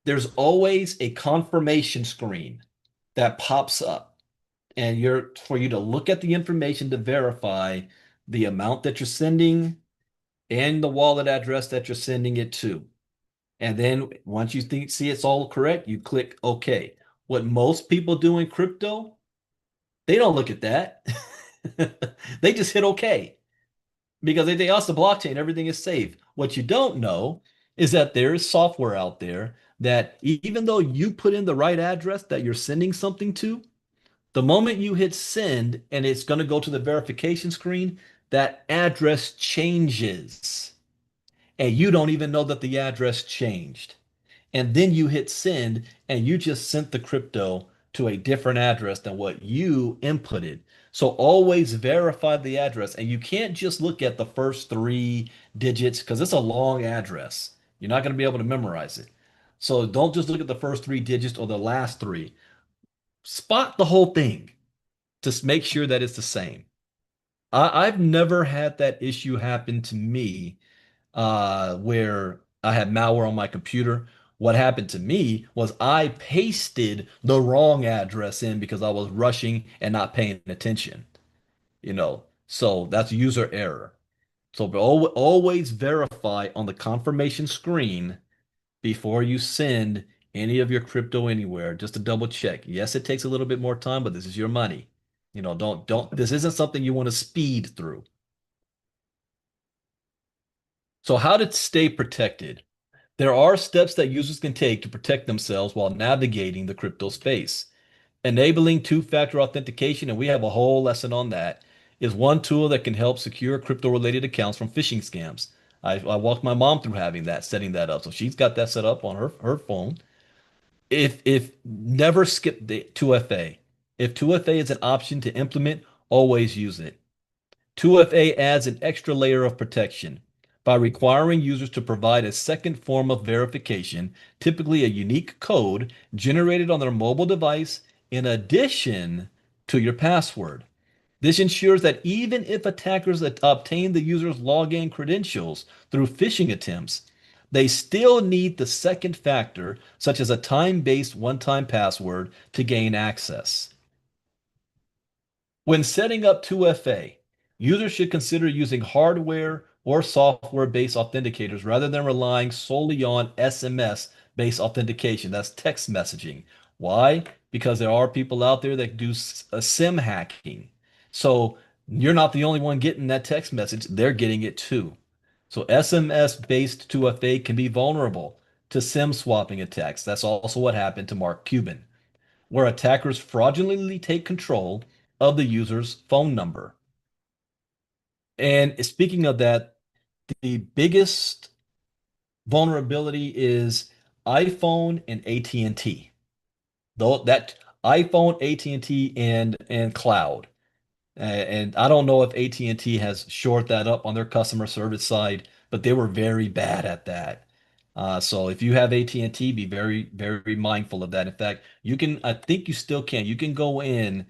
there's always a confirmation screen that pops up, and you're for you to look at the information to verify the amount that you're sending and the wallet address that you're sending it to. And then once you see it's all correct, you click OK. What most people do in crypto, they don't look at that. They just hit OK because they think, oh, it's the blockchain, everything is safe. What you don't know is that there is software out there that even though you put in the right address that you're sending something to, the moment you hit send and it's going to go to the verification screen, that address changes. And you don't even know that the address changed. And then you hit send and you just sent the crypto to a different address than what you inputted. So always verify the address. And you can't just look at the first 3 digits because it's a long address. You're not going to be able to memorize it. So don't just look at the first 3 digits or the last three. Spot the whole thing to make sure that it's the same. I've never had that issue happen to me where I had malware on my computer. What happened to me was I pasted the wrong address in because I was rushing and not paying attention, So that's user error. So always verify on the confirmation screen before you send any of your crypto anywhere, just to double check. Yes, it takes a little bit more time, but this is your money. Don't, this isn't something you want to speed through. So how to stay protected? There are steps that users can take to protect themselves while navigating the crypto space. Enabling two-factor authentication, and we have a whole lesson on that, is one tool that can help secure crypto-related accounts from phishing scams. I walked my mom through setting that up. So she's got that set up on her phone. If never skip the 2FA. If 2FA is an option to implement, always use it. 2FA adds an extra layer of protection by requiring users to provide a second form of verification, typically a unique code generated on their mobile device in addition to your password. This ensures that even if attackers obtain the user's login credentials through phishing attempts, they still need the second factor, such as a time-based one-time password, to gain access. When setting up 2FA, users should consider using hardware or software-based authenticators rather than relying solely on SMS-based authentication. That's text messaging. Why? Because there are people out there that do SIM hacking. So you're not the only one getting that text message. They're getting it too. So SMS-based 2FA can be vulnerable to SIM swapping attacks. That's also what happened to Mark Cuban, where attackers fraudulently take control of the user's phone number. And speaking of that, the biggest vulnerability is iPhone and AT&T. Though that iPhone, AT&T, and cloud. And I don't know if AT&T has shored that up on their customer service side, but they were very bad at that. So if you have AT&T, be very, very mindful of that. In fact, you can, I think you still can, you can go in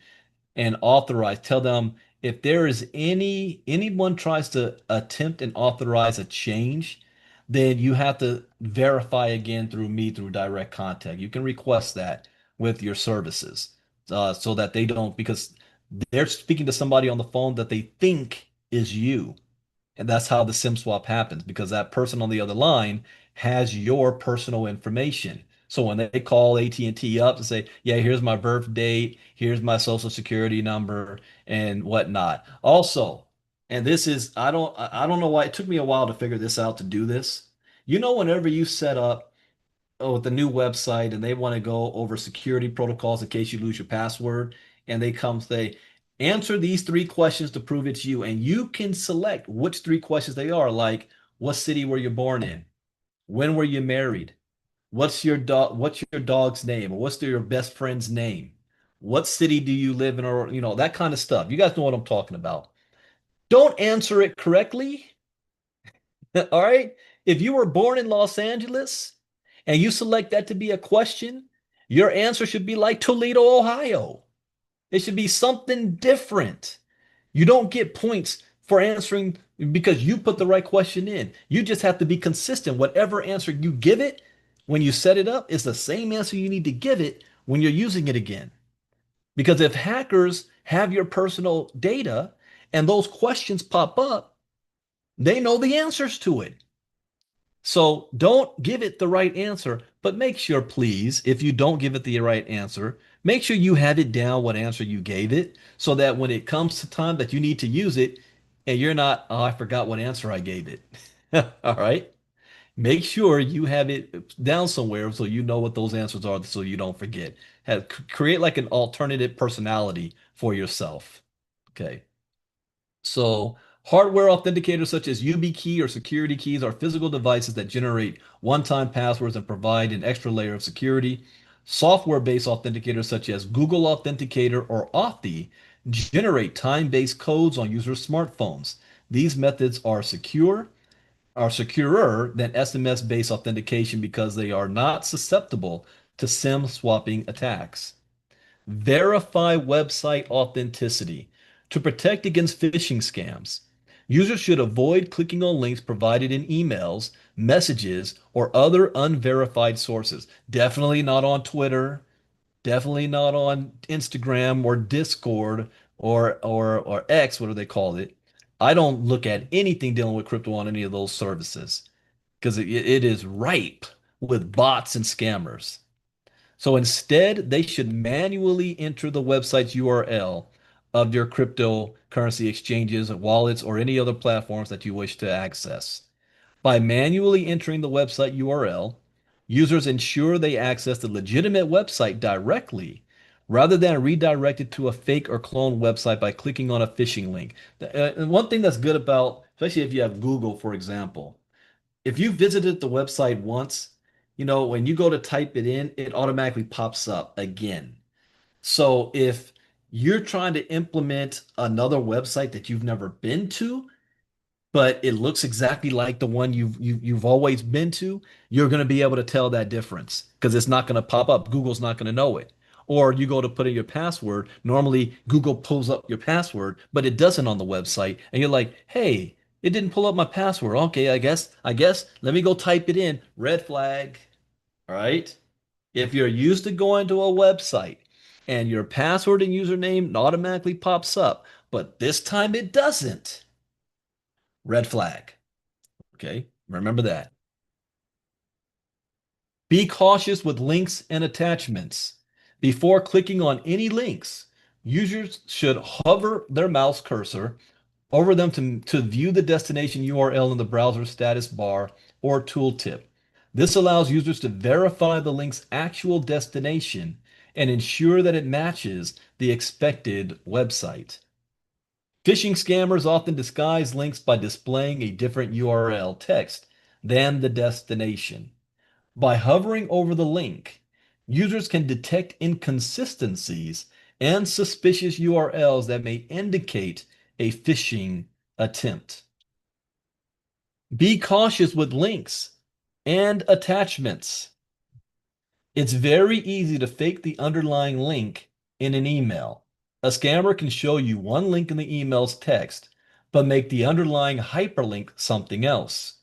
and authorize, tell them if there is anyone tries to attempt and authorize a change, then you have to verify again through me through direct contact. You can request that with your services, so that they don't, because they're speaking to somebody on the phone that they think is you. And that's how the SIM swap happens, because that person on the other line has your personal information. So when they call AT&T up and say, yeah, here's my birth date, here's my social security number and whatnot. Also, and this is, I don't know why it took me a while to figure this out to do this. Whenever you set up with the new website and they want to go over security protocols in case you lose your password, and they come say, answer these three questions to prove it's you. And you can select which three questions they are, like what city were you born in? When were you married? What's your dog's name? Or what's your best friend's name? What city do you live in? Or, that kind of stuff. You guys know what I'm talking about. Don't answer it correctly. All right. If you were born in Los Angeles and you select that to be a question, your answer should be like Toledo, Ohio. It should be something different. You don't get points for answering because you put the right question in. You just have to be consistent. Whatever answer you give it when you set it up is the same answer you need to give it when you're using it again. Because if hackers have your personal data and those questions pop up, they know the answers to it. So don't give it the right answer, but make sure, please, if you don't give it the right answer, make sure you have it down what answer you gave it so that when it comes to time that you need to use it, and you're not, oh, I forgot what answer I gave it. All right. Make sure you have it down somewhere so you know what those answers are so you don't forget. Create like an alternative personality for yourself. Okay. So hardware authenticators such as YubiKey or security keys are physical devices that generate one-time passwords and provide an extra layer of security. Software-based authenticators such as Google Authenticator or Authy generate time-based codes on users' smartphones. These methods are securer than SMS-based authentication because they are not susceptible to SIM swapping attacks. Verify website authenticity. To protect against phishing scams, users should avoid clicking on links provided in emails, messages, or other unverified sources. Definitely not on Twitter, definitely not on Instagram or Discord or X, what do they call it? I don't look at anything dealing with crypto on any of those services because it is ripe with bots and scammers. So instead, they should manually enter the website's URL of your cryptocurrency exchanges, wallets, or any other platforms that you wish to access. By manually entering the website URL, users ensure they access the legitimate website directly rather than redirected to a fake or cloned website by clicking on a phishing link. And one thing that's good about, especially if you have Google, for example, if you visited the website once, when you go to type it in, it automatically pops up again. So if you're trying to implement another website that you've never been to, but it looks exactly like the one you've always been to, you're going to be able to tell that difference because it's not going to pop up. Google's not going to know it. Or you go to put in your password. Normally, Google pulls up your password, but it doesn't on the website. And you're like, hey, it didn't pull up my password. Okay, I guess, let me go type it in. Red flag. All right. If you're used to going to a website and your password and username automatically pops up, but this time it doesn't, red flag. Okay, remember that. Be cautious with links and attachments. Before clicking on any links, users should hover their mouse cursor over them to view the destination URL in the browser status bar or tooltip. This allows users to verify the link's actual destination and ensure that it matches the expected website. Phishing scammers often disguise links by displaying a different URL text than the destination. By hovering over the link, users can detect inconsistencies and suspicious URLs that may indicate a phishing attempt. Be cautious with links and attachments. It's very easy to fake the underlying link in an email. A scammer can show you one link in the email's text, but make the underlying hyperlink something else.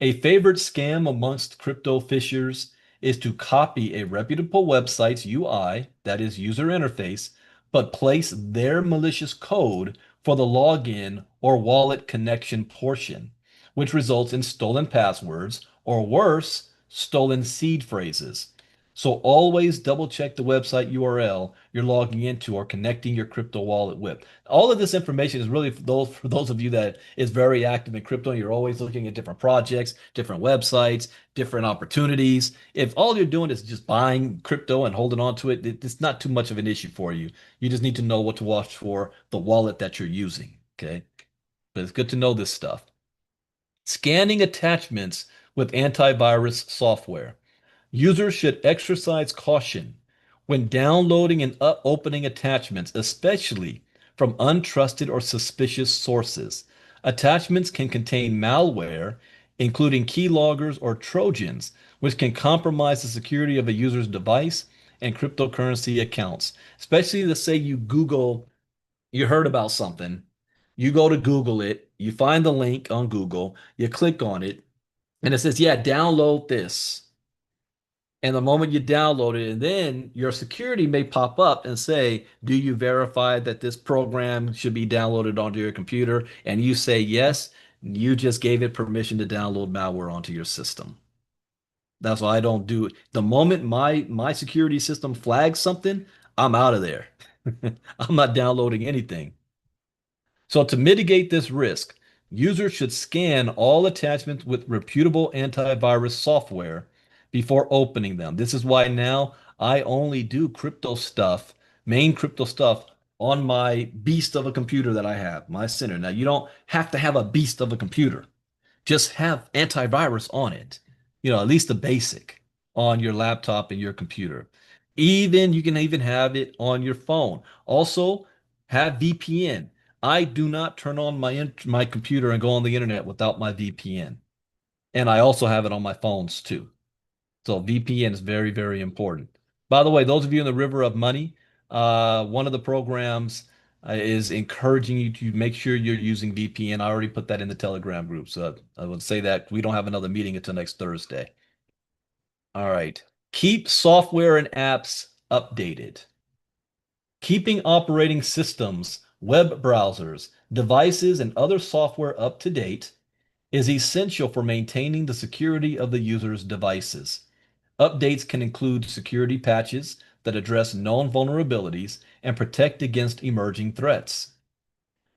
A favorite scam amongst crypto phishers is to copy a reputable website's UI, that is user interface, but place their malicious code for the login or wallet connection portion, which results in stolen passwords or worse, stolen seed phrases. So always double check the website URL you're logging into or connecting your crypto wallet with. All of this information is really for those of you that is very active in crypto. You're always looking at different projects, different websites, different opportunities. If all you're doing is just buying crypto and holding on to it, it's not too much of an issue for you. You just need to know what to watch for the wallet that you're using. Okay. But it's good to know this stuff. Scanning attachments with antivirus software. Users should exercise caution when downloading and opening attachments, especially from untrusted or suspicious sources. Attachments can contain malware, including keyloggers or Trojans, which can compromise the security of a user's device and cryptocurrency accounts. Especially, let's say you heard about something, you go to Google it, you find the link on Google, you click on it, and it says, yeah, download this. And the moment you download it, and then your security may pop up and say, do you verify that this program should be downloaded onto your computer? And you say yes, you just gave it permission to download malware onto your system. That's why I don't do it. The moment my security system flags something, I'm out of there. I'm not downloading anything. So to mitigate this risk, users should scan all attachments with reputable antivirus software before opening them. This is why now I only do crypto stuff, main crypto stuff on my beast of a computer that I have, my center. Now you don't have to have a beast of a computer. Just have antivirus on it. At least the basic on your laptop and your computer. Even you can even have it on your phone. Also, have VPN. I do not turn on my computer and go on the internet without my VPN. And I also have it on my phones too. So VPN is very, very important. By the way, those of you in the River of Money, one of the programs is encouraging you to make sure you're using VPN. I already put that in the Telegram group. So I would say that we don't have another meeting until next Thursday. All right. Keep software and apps updated. Keeping operating systems, web browsers, devices, and other software up to date is essential for maintaining the security of the user's devices. Updates can include security patches that address known vulnerabilities and protect against emerging threats.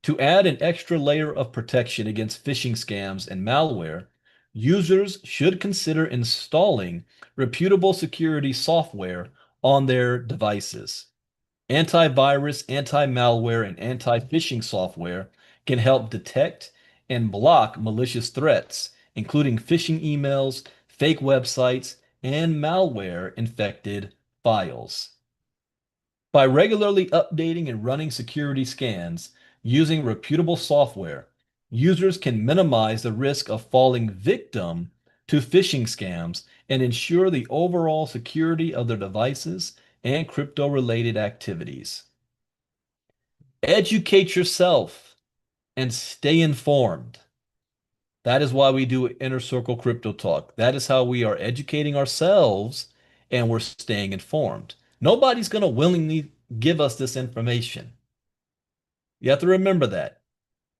To add an extra layer of protection against phishing scams and malware, users should consider installing reputable security software on their devices. Antivirus, anti-malware, and anti-phishing software can help detect and block malicious threats, including phishing emails, fake websites, and malware-infected files. By regularly updating and running security scans using reputable software, users can minimize the risk of falling victim to phishing scams and ensure the overall security of their devices and crypto-related activities. Educate yourself and stay informed. That is why we do Inner Circle Crypto Talk. That is how we are educating ourselves and we're staying informed. Nobody's going to willingly give us this information. You have to remember that.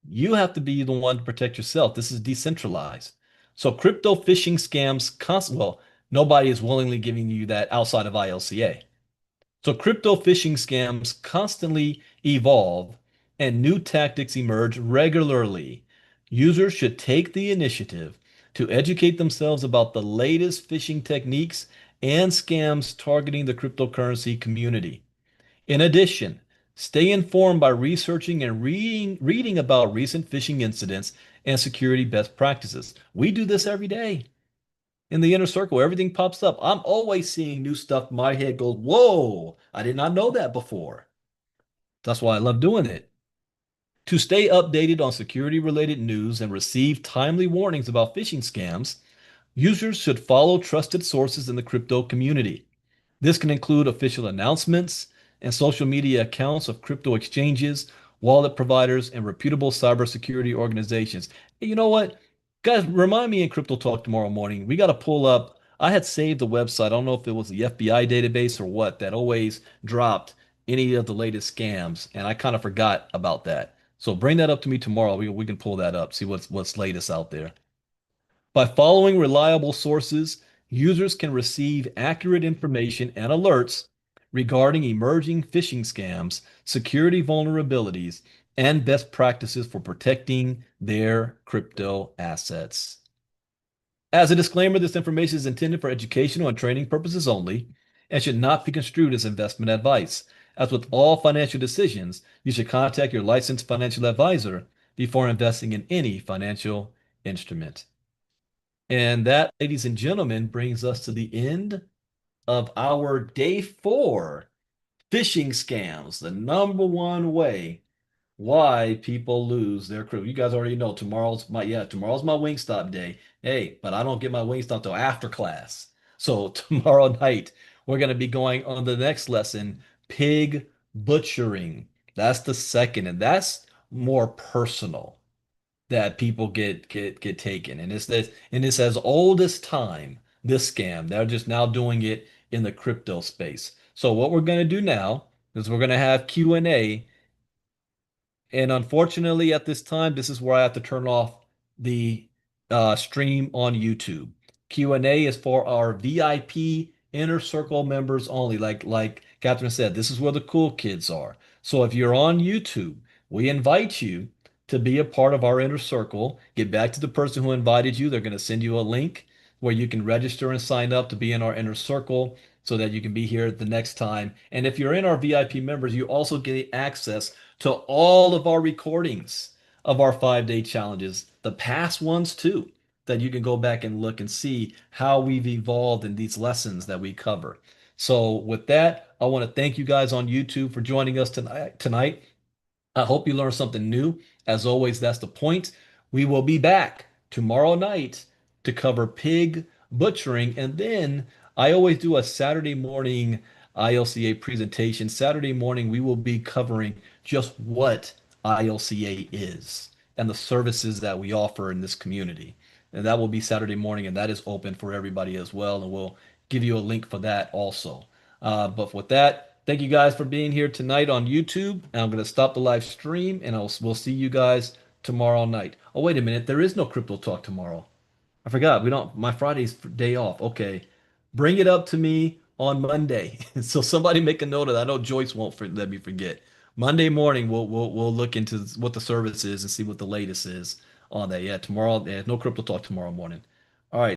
You have to be the one to protect yourself. This is decentralized. So crypto phishing scams, well, nobody is willingly giving you that outside of ILCA. So crypto phishing scams constantly evolve and new tactics emerge regularly. Users should take the initiative to educate themselves about the latest phishing techniques and scams targeting the cryptocurrency community. In addition, stay informed by researching and reading about recent phishing incidents and security best practices. We do this every day in the inner circle. Everything pops up. I'm always seeing new stuff. My head goes, whoa, I did not know that before. That's why I love doing it. To stay updated on security related news and receive timely warnings about phishing scams, Users should follow trusted sources in the crypto community. This can include official announcements and social media accounts of crypto exchanges, wallet providers, and reputable cybersecurity organizations. Hey, you know what? Guys, remind me in Crypto Talk tomorrow morning. We got to pull up. I had saved the website. I don't know if it was the FBI database or what that always dropped any of the latest scams, and I kind of forgot about that. So bring that up to me tomorrow. We can pull that up, see what's latest out there. By following reliable sources, users can receive accurate information and alerts regarding emerging phishing scams, security vulnerabilities, and best practices for protecting their crypto assets. As a disclaimer, this information is intended for educational and training purposes only and should not be construed as investment advice. As with all financial decisions, you should contact your licensed financial advisor before investing in any financial instrument. And that, ladies and gentlemen, brings us to the end of our day 4 phishing scams, the number one way why people lose their crew. You guys already know tomorrow's my Wingstop day. Hey, but I don't get my Wingstop till after class. So tomorrow night we're going to be going on the next lesson, pig butchering. That's the second, and that's more personal that people get taken. And it's as old as time, this scam. They're just now doing it in the crypto space. So what we're going to do now is we're going to have Q&A, and unfortunately, at this time, this is where I have to turn off the stream on YouTube. Q&A is for our VIP inner circle members only. Like Catherine said, this is where the cool kids are. So if you're on YouTube, we invite you to be a part of our inner circle. Get back to the person who invited you. They're going to send you a link where you can register and sign up to be in our inner circle so that you can be here the next time. And if you're in our VIP members, you also get access to all of our recordings of our 5-day challenges, the past ones too, that you can go back and look and see how we've evolved in these lessons that we cover. So with that, I want to thank you guys on YouTube for joining us tonight. I hope you learned something new. As always, that's the point. We will be back tomorrow night to cover pig butchering. And then I always do a Saturday morning ILCA presentation. Saturday morning, we will be covering just what ILCA is and the services that we offer in this community. And that will be Saturday morning, and that is open for everybody as well. And we'll give you a link for that also. But with that, thank you guys for being here tonight on YouTube. And I'm going to stop the live stream, and we'll see you guys tomorrow night. Oh, wait a minute. There is no crypto talk tomorrow. I forgot. We don't, my Friday's day off. Okay. Bring it up to me on Monday. So somebody make a note of that. I know Joyce won't let me forget. Monday morning, we'll look into what the service is and see what the latest is on that. Yeah, tomorrow, no crypto talk tomorrow morning. All right.